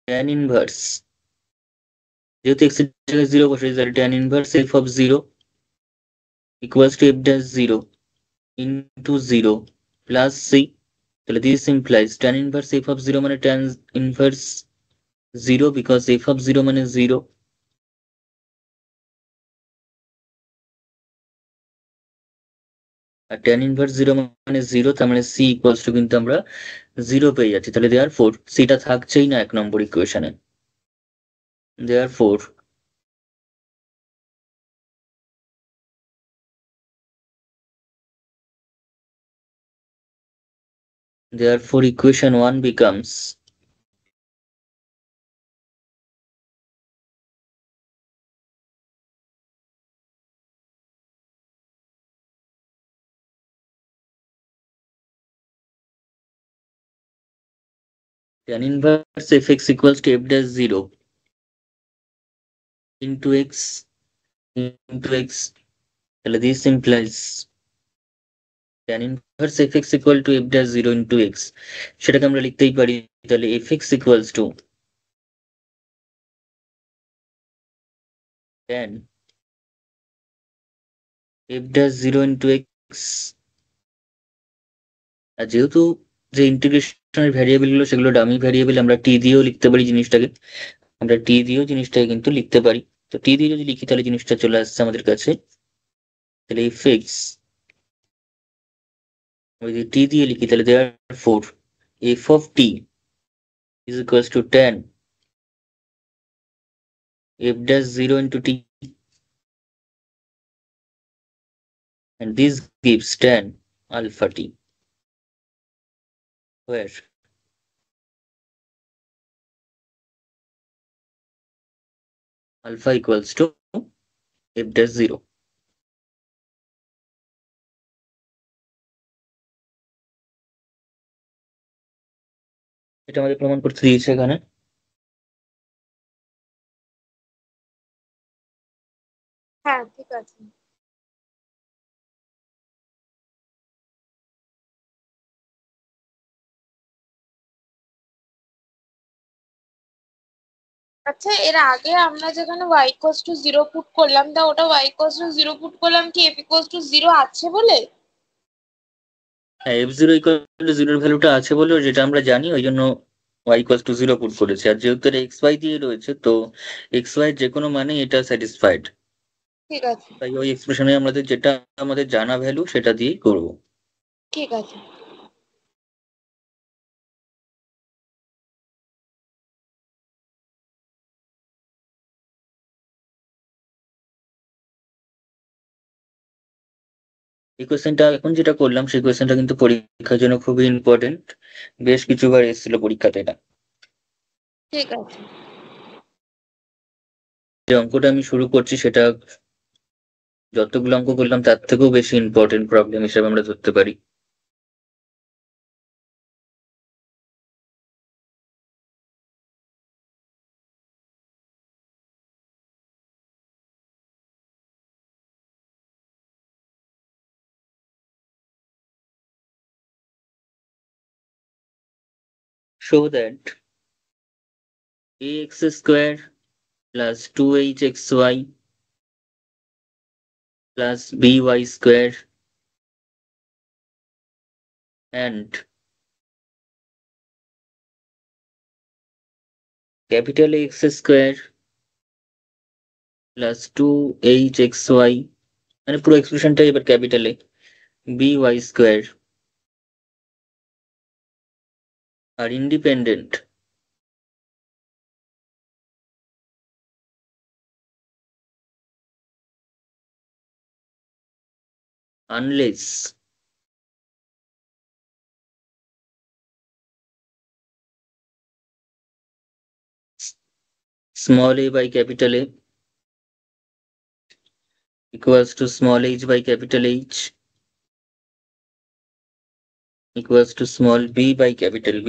[SPEAKER 1] tan inverse, যেহেতু x এর জায়গায় 0 বসে, তাহলে tan inverse f of 0 equals to f dash 0 into 0 plus c. তাহলে this implies tan inverse f of 0 মানে tan inverse 0 because f of 0 মানে 0, আর tan inverse 0 মানে 0, তার মানে c equals to কিন্তু আমরা 0 পেয়ে যাচ্ছি। তাহলে therefore c টা থাকছেই না 1 নম্বর ইকুয়েশনে। therefore equation 1 becomes tan inverse fx equals to f dash 0 into x into x. তাহলে this implies tan inverse fx equal to f dash 0 into x, সেটাকে আমরা লিখতেই পারি তাহলে fx equals to tan f dash 0 into x। আর যেহেতু যে ইন্টিগ্রেশনের variable গুলো সেগুলো ডামি ভ্যারিয়েবল, আমরা টি দিয়েও লিখতে পারি জিনিসটাকে, আমরা টি দিয়েও জিনিসটাকে কিন্তু লিখতে পারি। তো টি দিয়ে যদি লিখি তাহলে জিনিসটা চলে আসছে আমাদের কাছে, তাহলে fx যদি টি দিয়ে লিখি তাহলে therefore f of t is equals to tan f dash 0 into t, and this gives tan alpha t, where alpha equals to f dash 0. এটা আমাদের প্রমাণ করতে দিয়েছে এখানে।
[SPEAKER 2] হ্যাঁ ঠিক আছে। আচ্ছা এর আগে আমরা যেখানে y ইকুয়ালস টু 0 পুট করলাম, তা ওটা y ইকুয়ালস টু 0 পুট করলাম কি f ইকুয়ালস টু 0 আছে বলে?
[SPEAKER 1] হ্যাঁ, f জিরো ইকুয়াল টু জিরোর ভ্যালুটা আছে বলে, যেটা আমরা জানি ওই জন্য y ইকুয়াল টু 0 পুট করেছি। আর যেহেতু এটা এক্স ওয়াই দিয়ে রয়েছে, তো এক্স ওয়াই যে কোনো মানে এটা স্যাটিসফাইড,
[SPEAKER 2] ঠিক আছে।
[SPEAKER 1] তাই ওই এক্সপ্রেশনে আমাদের যেটা আমাদের জানা ভ্যালু সেটা দিয়েই করবো।
[SPEAKER 2] ঠিক আছে।
[SPEAKER 1] এই কোয়েশ্চেনটা এখন যেটা করলাম সেই কোয়েশ্চেনটা কিন্তু পরীক্ষার জন্য খুবই ইম্পর্টেন্ট, বেশ কিছুবার এসেছিল পরীক্ষাতে এটা।
[SPEAKER 2] ঠিক আছে।
[SPEAKER 1] যে অঙ্কটা আমি শুরু করছি সেটা যতগুলো অঙ্ক করলাম তার থেকেও বেশি ইম্পর্টেন্ট প্রবলেম হিসেবে আমরা ধরতে পারি। Show that ax square plus 2hxy plus by square and capital X square plus 2hxy, মানে পুরো এক্সপ্রেশনটা এবার ক্যাপিটালে, by square আর independent unless small a by capital A equals to small h by capital H equals to small b by capital B.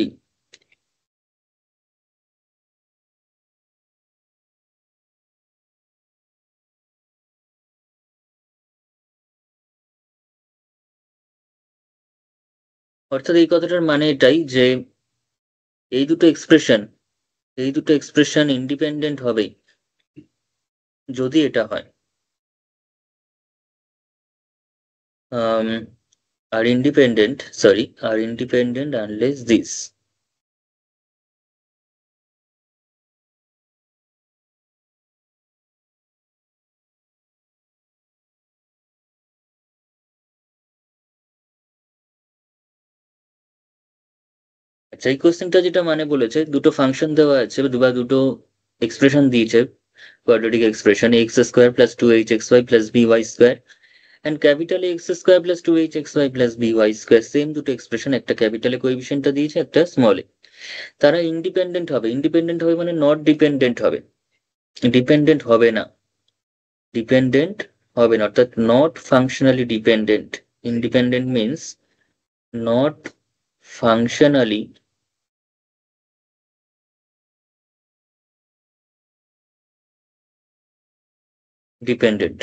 [SPEAKER 1] অর্থাৎ এই কথাটার মানে এটাই যে এই দুটো এক্সপ্রেশন ইন্ডিপেন্ডেন্ট হবে যদি এটা হয়, are independent unless this. আচ্ছা, এই কোশ্চেনটা যেটা মানে বলেছে দুটো ফাংশন দেওয়া আছে বা দুটো এক্সপ্রেশন দিয়েছে, quadratic expression x square plus two h x y plus b y square and capital X square plus two h x y plus b y square, same দুটো এক্সপ্রেশন, একটা ক্যাপিটালে কোএফিসিয়েন্টটা দিয়েছে, একটা স্মলে। তারা ইন্ডিপেন্ডেন্ট হবে, ইন্ডিপেন্ডেন্ট হবে মানে নট ডিপেন্ডেন্ট হবে, ডিপেন্ডেন্ট হবে না, ডিপেন্ডেন্ট হবে না, অর্থাৎ not functionally dependent. Independent means not functionally dependent.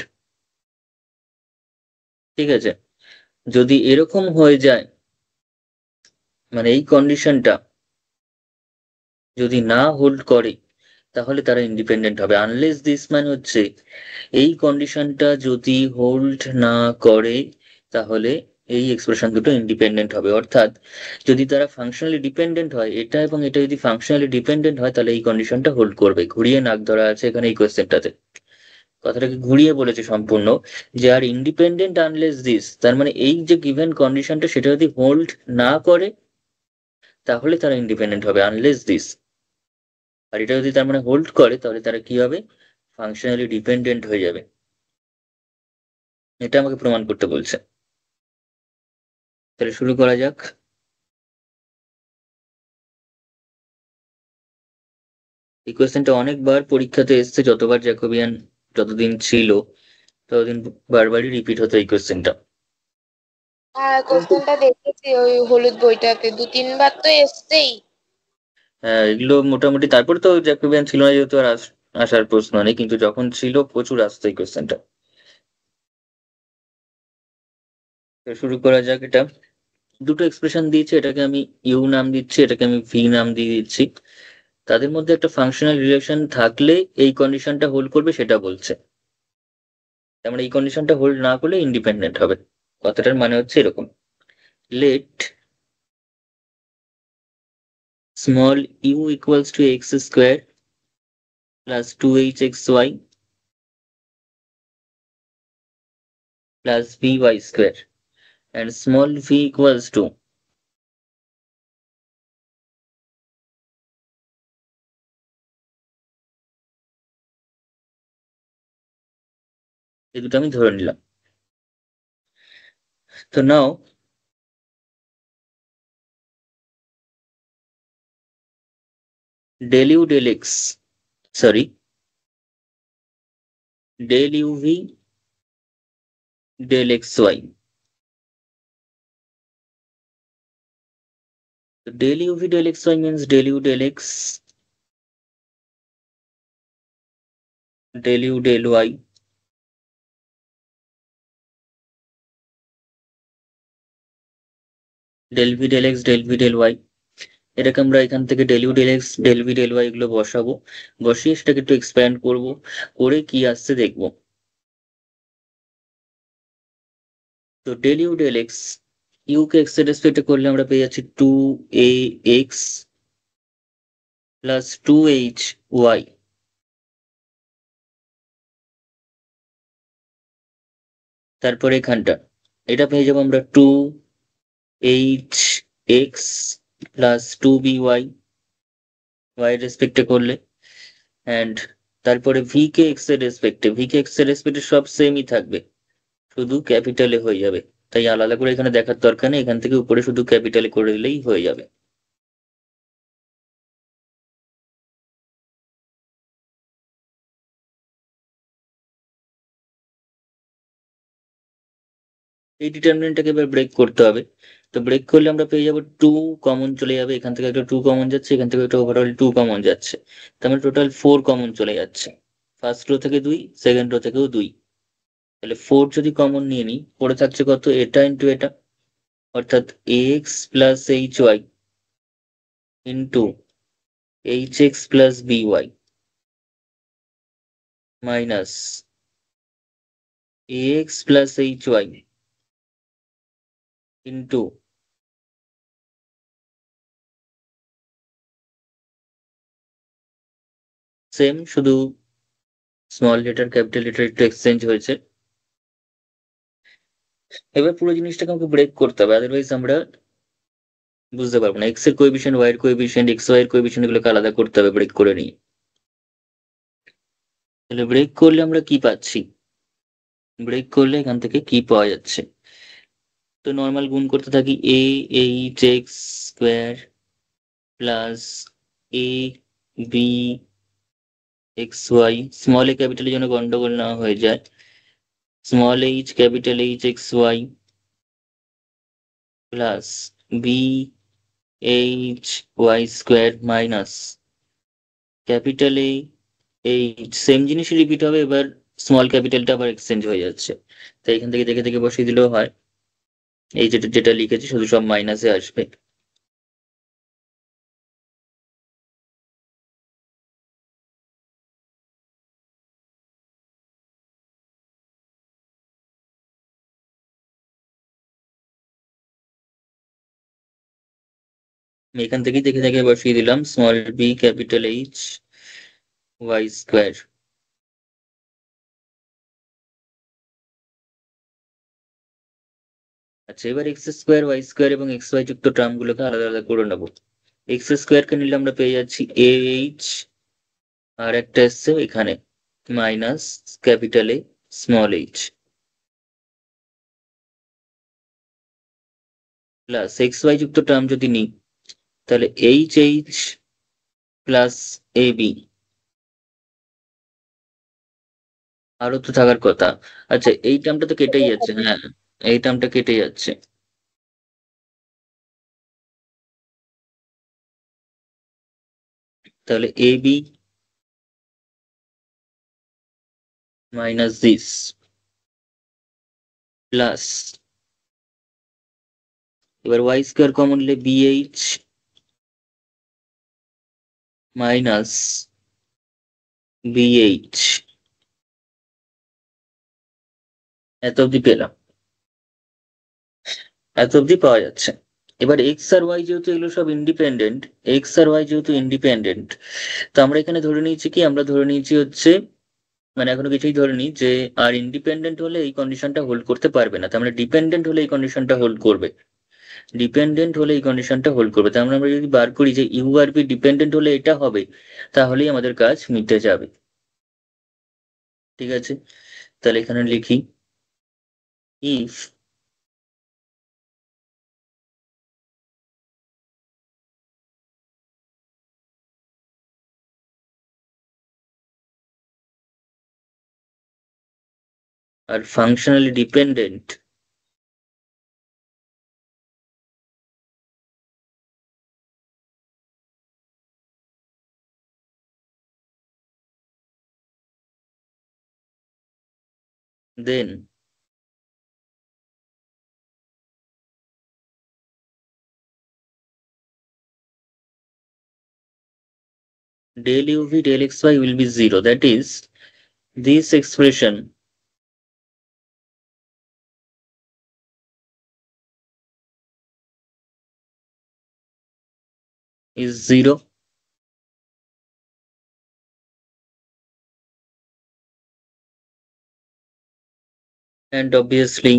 [SPEAKER 1] ঠিক আছে, যদি এরকম হয়ে যায়, মানে এই কন্ডিশনটা যদি না হোল্ড করে তাহলে তারা ইন্ডিপেন্ডেন্ট হবে। আনলেস দিস মানে হচ্ছে এই কন্ডিশনটা যদি হোল্ড না করে তাহলে এই এক্সপ্রেশন দুটো ইন্ডিপেন্ডেন্ট হবে। অর্থাৎ যদি তারা ফাংশনালি ডিপেন্ডেন্ট হয়, এটা এবং এটা যদি ফাংশনালি ডিপেন্ডেন্ট হয় তাহলে এই কন্ডিশনটা হোল্ড করবে। ঘুরিয়ে নাক ধরা আছে এখানে এই কোয়েশ্চেনটাতে, কথাটাকে ঘুরিয়ে বলেছে সম্পূর্ণ, যে আর ইন্ডিপেন্ডেন্ট আনলেস দিস, তার মানে এই যে গিভেন কন্ডিশনটা সেটা যদি হোল্ড না করে তাহলে তারা ইন্ডিপেন্ডেন্ট হবে, আনলেস দিস। আর এটা যদি তার মানে হোল্ড করে তাহলে তারা কি হবে, ফাংশনালি ডিপেন্ডেন্ট হয়ে যাবে। এটা আমাকে প্রমাণ করতে বলছে। তাহলে শুরু করা যাক। এই কোয়েশ্চেনটা অনেকবার পরীক্ষাতে এসছে, যতবার জ্যাকোবিয়ান যতদিন ছিল ততদিন বারবারই রিপিট হতো এই কোয়েশ্চেনটা।
[SPEAKER 2] হ্যাঁ, কোশ্চেনটা দেখেছি ওই হলুদ বইটাতে, 2-3 বার তো এসছেই।
[SPEAKER 1] হ্যাঁ, এগুলো মোটামুটি, তারপর তো জ্যাকোবিয়ান ছিল না যেহেতু আর আসার প্রশ্ন নেই, কিন্তু যখন ছিল প্রচুর আসতো এই কোয়েশ্চেনটা। শুরু করা যাক। এটা দুটো এক্সপ্রেশন দিয়েছে, এটাকে আমি ইউ নাম দিচ্ছি, এটাকে আমি ভি নাম দিয়ে দিচ্ছি। তাদের মধ্যে একটা ফাংশনাল রিলেশন থাকলে এই কন্ডিশনটা হোল্ড করবে সেটা বলছে। তার মানে এই কন্ডিশনটা হোল্ড না করলে ইন্ডিপেন্ডেন্ট হবে। কথাটার মানে হচ্ছে এরকম, let small u equals to x square plus two h x y plus b y square and small v equals to, এই দুটো আমি ধরে নিলাম। So now del u del x, sorry, del uv del xy. So del uv del xy means del u del x, del u del y, del v del x, del v del y। এটাকে আমরা এখান থেকে del u del x, del v del y এগুলো বসাবো, বসিয়ে সেটাকে একটু expand করব, করে কি আসছে দেখবো। তো del u del x, u কে x এর রেসপেক্টে করলে আমরা পেয়ে যাচ্ছি 2ax প্লাস 2hy। তারপরে এখানটা এটা পেয়ে যাবো আমরা 2hx প্লাস 2by, y এর রেসপেক্টে করলে। অ্যান্ড তারপরে v কে x এর রেসপেক্টে, v কে x এর রেসপেক্টে সব সেমই থাকবে, শুধু ক্যাপিটালে হয়ে যাবে, তাই আলাদা করে এখানে দেখার দরকার নেই, এখান থেকে উপরে শুধু ক্যাপিটালে করে দিলেই হয়ে যাবে। এই ডিটারমিনেন্টটাকে এবার ব্রেক করতে হবে। তো ব্রেক করলে আমরা পেয়ে যাবো 2 কমন চলে যাবে, এখান থেকে একটা 2 কমন যাচ্ছে, এখান থেকে একটা ওভারঅল 2 কমন যাচ্ছে, তার মানে টোটাল 4 কমন চলে যাচ্ছে। ফার্স্ট রো থেকে 2, সেকেন্ড রো থেকেও 2, তাহলে 4 যদি কমন নিয়ে নিই, পড়ে থাকছে কত, এটা ইন্টু এটা, অর্থাৎ ax plus hy into hx plus by minus ax plus hy into same, শুধু স্মল লেটার ক্যাপিটাল লেটার একটু এক্সচেঞ্জ হয়েছে। এবার পুরো জিনিসটাকে আমাকে ব্রেক করতে হবে, আদারওয়াইজ আমরা বুঝতে পারবো না। এক্স এর কোএফিসিয়েন্ট, ওয়াই এর কোএফিসিয়েন্ট, এক্স ওয়াই এর কোএফিসিয়েন্ট এগুলোকে আলাদা করতে হবে ব্রেক করে নিয়ে। তাহলে ব্রেক করলে আমরা কি পাচ্ছি, ব্রেক করলে এখান থেকে কি পাওয়া যাচ্ছে, তো নর্মাল গুণ করতে থাকি, a h x square plus a b x y, small a ক্যাপিটালের জন্য গন্ডগোল না হয়ে যায়, small h capital h x y plus b h y square minus capital a h, same জিনিসই রিপিট হবে, এবার স্মল ক্যাপিটালটা আবার এক্সচেঞ্জ হয়ে যাচ্ছে, তাই এখান থেকে দেখে দেখে বসিয়ে দিলেও হয়। এই যেটা যেটা লিখেছি শুধু সব মাইনাসে আসবে। আমি এখান থেকেই দেখে দেখে বসিয়ে দিলাম, small b capital H y square. আচ্ছা, এবার এক্স স্কোয়ার ওয়াই স্কোয়ার এবং এক্স ওয়াই যুক্ত টার্ম গুলোকে আলাদা আলাদা করে নেবো। এক্স স্কোয়ার কে নিলে আমরা পেয়ে যাচ্ছি এ এইচ, আর একটা এসছে এখানে minus capital A small h plus x y যুক্ত টার্ম যদি নিই, তাহলে h h plus a b, আরো তো থাকার কথা। আচ্ছা, এই টার্মটা তো কেটেই যাচ্ছে, হ্যাঁ এই টার্মটা কেটে যাচ্ছে, তাহলে a b minus this plus, এবার ওয়াই স্কোয়ার কমন নিলে b h minus b h, এত অব্দি পেলাম, এত অব্দি পাওয়া যাচ্ছে। এবার এক্স আর ওয়াই যেহেতু এগুলো সব ইন্ডিপেন্ডেন্ট, এক্স আর ওয়াই যেহেতু ইন্ডিপেন্ডেন্ট, তো আমরা এখানে ধরে নিয়েছি কি, আমরা ধরে নিয়েছি হচ্ছে, মানে এখনো কিছুই ধরেনি যে আর ইন্ডিপেন্ডেন্ট হলে এই কন্ডিশনটা হোল্ড করতে পারবে না, তার মানে ডিপেন্ডেন্ট হলে এই কন্ডিশনটা হোল্ড করবে, ডিপেন্ডেন্ট হলে এই কন্ডিশনটা হোল্ড করবে, তার মানে আমরা যদি বার করি যে ইউ আর বি ডিপেন্ডেন্ট হলে এটা হবে, তাহলেই আমাদের কাজ মিটে যাবে। ঠিক আছে, তাহলে এখানে লিখি, if are functionally dependent, then del uv del xy will be 0. That is, this expression is 0. And obviously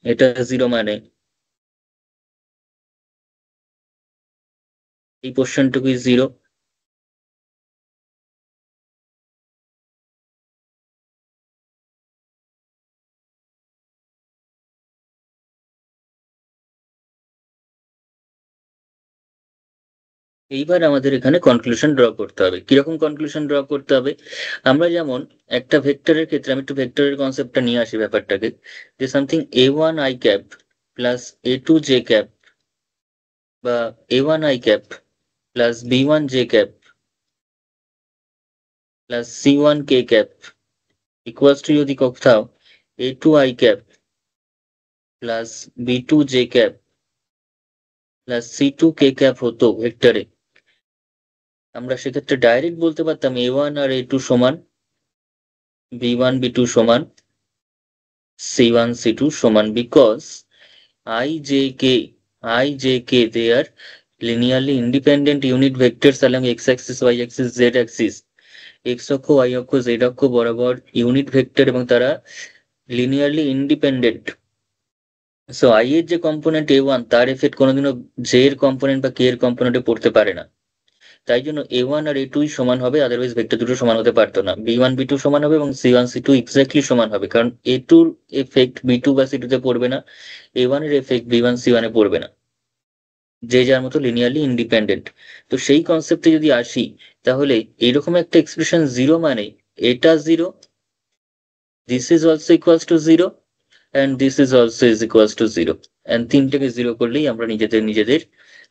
[SPEAKER 1] এটা 0 মানে এই পোর্শনটুকুই 0. এইবার আমাদের এখানে কনক্লুশন ড্র করতে হবে। কিরকম কনক্লুশন ড্র করতে হবে? আমরা যেমন একটা ভেক্টরের ক্ষেত্রে, আমি একটু ভেক্টরের কনসেপ্টটা নিয়ে আসি ব্যাপারটাকে, যে something a1 i cap plus a2 j cap বা a1 i cap plus b1 j cap plus c1 k cap equals to যদি কোথাও a2 i cap plus b2 j cap plus c2 k cap হতো ভেক্টরে, আমরা সেক্ষেত্রে direct বলতে পারতাম a1 আর a2 সমান, b1 b2 সমান, c1 c2 সমান, because I j k they are linearly independent unit vectors along x axis y axis z axis. x অক্ষ y অক্ষ z অক্ষ বরাবর ইউনিট ভেক্টর এবং তারা লিনিয়ারলি ইন্ডিপেন্ডেন্ট। সো i এর যে কম্পোনেন্ট a1 তার এফেক্ট কোনোদিনও j এর কম্পোনেন্ট বা k এর কম্পোনেন্টে পড়তে পারে না। তাই জন্য a1 আর a2 সমান হবে, আদারওয়াইজ ভেক্টর দুটো সমান হতে পারতো না। b1 b2 সমান হবে এবং c1 c2 এক্স্যাক্টলি সমান হবে, কারণ a2 এর এফেক্ট b2 বা c2 তে পড়বে না, a1 এর এফেক্ট b1 c1 এ পড়বে না, যে যার মতো লিনিয়ারলি ইন্ডিপেন্ডেন্ট। তো সেই কনসেপ্টে যদি আসি, তাহলে এইরকম একটা এক্সপ্রেশন 0 মানে এটা 0, this is also equals to 0 and this is also is equals to 0, and তিনটাকে 0 করলেই আমরা নিজেদের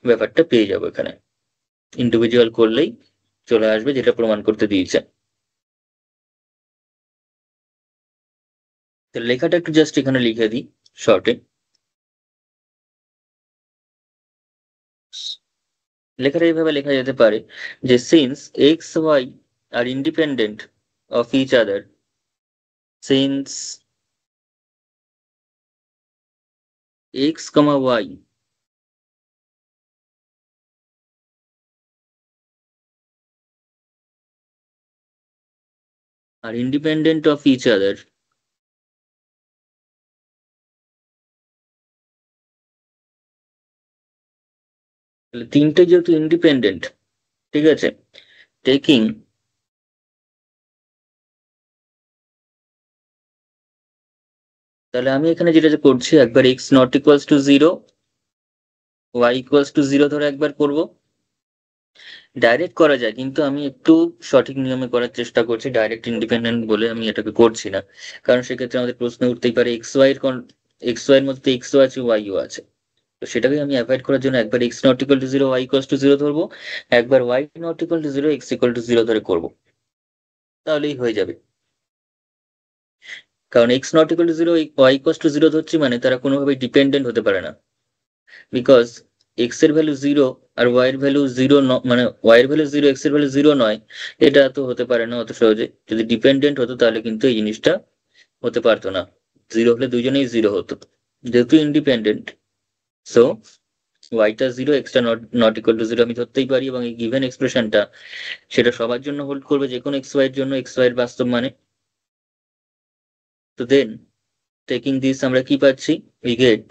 [SPEAKER 1] ব্যাপারটা পেয়ে যাবো। এখানে ইন্ডিভিজুয়াল করলেই চলে আসবে, যেটা প্রমাণ করতে দিয়েছে। তো লেখাটা একটু জাস্ট এখানে লিখে দিই শর্টে। লেখাটা এইভাবে লেখা যেতে পারে যে সিন্স এক্স ওয়াই আর independent of each other, since x, y are independent of each other, তাহলে তিনটে যেহেতু ইন্ডিপেন্ডেন্ট, ঠিক আছে, টেকিং তাহলে আমি এখানে যেটা করছি, একবার x not equals to 0, y equals to 0 ধরে একবার করব। ডাইরেক্ট করা যায়, কিন্তু আমি একটু সঠিক নিয়মে করার চেষ্টা করছি। ডাইরেক্ট ইন্ডিপেন্ডেন্ট বলে আমি এটাকে করছি না, কারণ সেক্ষেত্রে আমাদের প্রশ্ন উঠতেই পারে এক্স ওয়াই এর মধ্যে এক্সও আছে ওয়াইও আছে। তো সেটাকে আমি অ্যাভয়েড করার জন্য একবার x not equal to 0 y equals to 0 ধরবো, একবার y not equal to 0 x equal to 0 ধরে করবো, তাহলেই হয়ে যাবে। কারণ x not equal to 0 y equals to 0 ধরছি মানে তারা কোনোভাবেই ডিপেন্ডেন্ট হতে পারে না, বিকজ x এর ভ্যালু 0 আর y এর ভ্যালু 0, মানে y এর ভ্যালু 0 x এর ভ্যালু 0 নয়, এটা তো হতে পারে না অত সহজে। যদি ডিপেন্ডেন্ট হতো তাহলে কিন্তু এই জিনিসটা হতে পারতো না, 0 হলে দুজনেই 0 হতো। যেহেতু ইন্ডিপেন্ডেন্ট, সো ওয়াইটা 0 এক্সটা নট ইকুয়াল টু 0 আমি ধরতেই পারি, এবং এই গিভেন এক্সপ্রেশনটা সেটা সবার জন্য হোল্ড করবে, যে কোনো এক্স ওয়াই এর জন্য, এক্স ওয়াই এর বাস্তব মানে। তো দেন টেকিং দিস আমরা কি পাচ্ছি, উই গেট,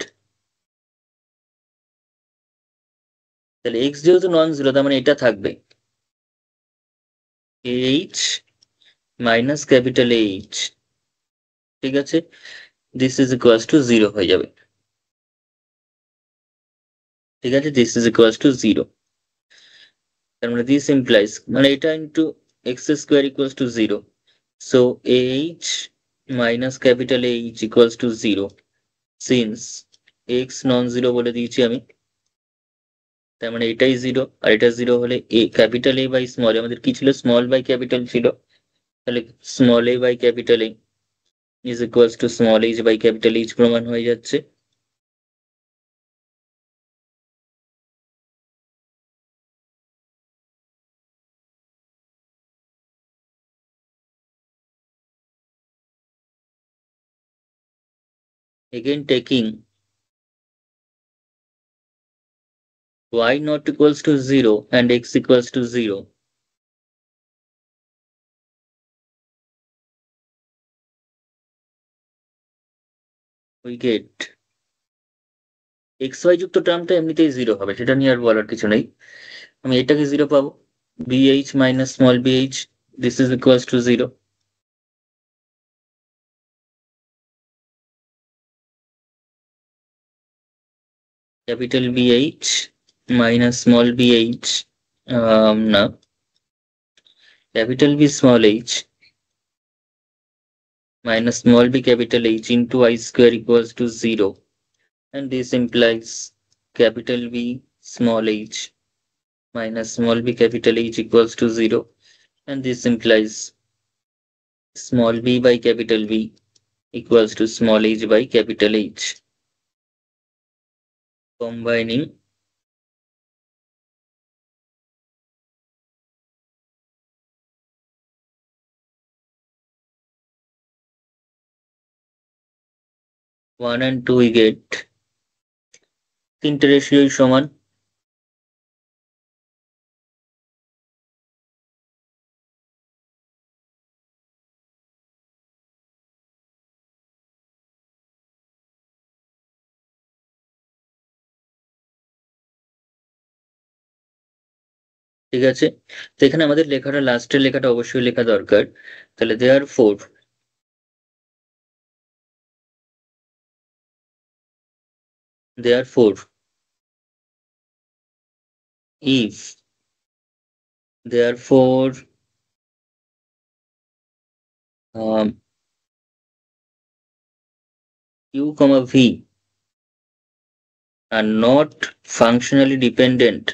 [SPEAKER 1] তাহলে এক্স যেহেতু নন জিরো তার মানে এটা থাকবে এইচ মাইনাস ক্যাপিটাল এইচ, ঠিক আছে, দিস ইজ ইকুয়ালস টু 0 হয়ে যাবে, ঠিক আছে, দিস ইজ ইকুয়ালস টু 0। তার মানে দিস ইমপ্লাইজ, মানে এটা into x square equals to 0, so H minus capital H equals to 0 since x non zero বলে দিয়েছি আমি, তার মানে এটাই 0 আর এটা 0 হলে a capital A by small, আমাদের কি ছিল, স্মল বাই ক্যাপিটাল ছিল, তাহলে small a by capital A is equals to small h by capital H প্রমাণ হয়ে যাচ্ছে। Again taking y not equals to 0 and x equals to 0, we get xy যুক্ত টার্মটা এমনিতেই 0 হবে, সেটা নিয়ে আর বলার কিছু নেই। আমি এটাকে 0 পাবো, bh minus small bh, this is equals to 0. Capital BH minus small bh, না, capital B small h minus small b capital H into I square equals to 0. And this implies capital B small h minus small b capital H equals to 0. And this implies small b by capital B equals to small h by capital H. Combining one and two, we get তিনটে রেশিওই সমান, ঠিক আছে। তো এখানে আমাদের লেখাটা, লাস্টের লেখাটা অবশ্যই লেখা দরকার, তাহলে therefore if therefore q comma v are not functionally dependent,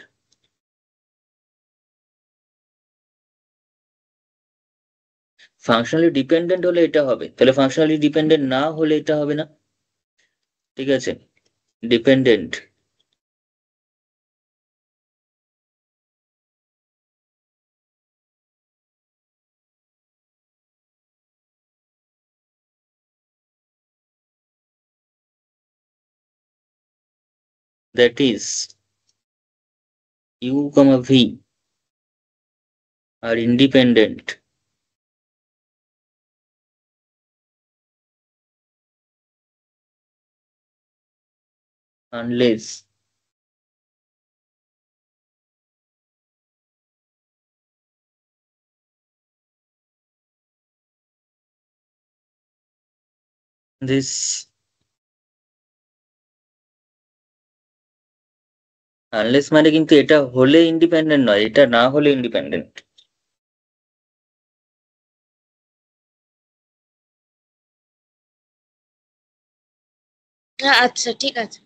[SPEAKER 1] functionally dependent হলে এটা হবে, তাহলে ফাংশনালি ডিপেন্ডেন্ট না হলে এটা হবে না, ঠিক আছে। Dependent that is u comma v are independent unless this unless মানে কিন্তু এটা হলে ইন্ডিপেন্ডেন্ট নয়, এটা না হলে ইন্ডিপেন্ডেন্ট।
[SPEAKER 2] আচ্ছা ঠিক আছে।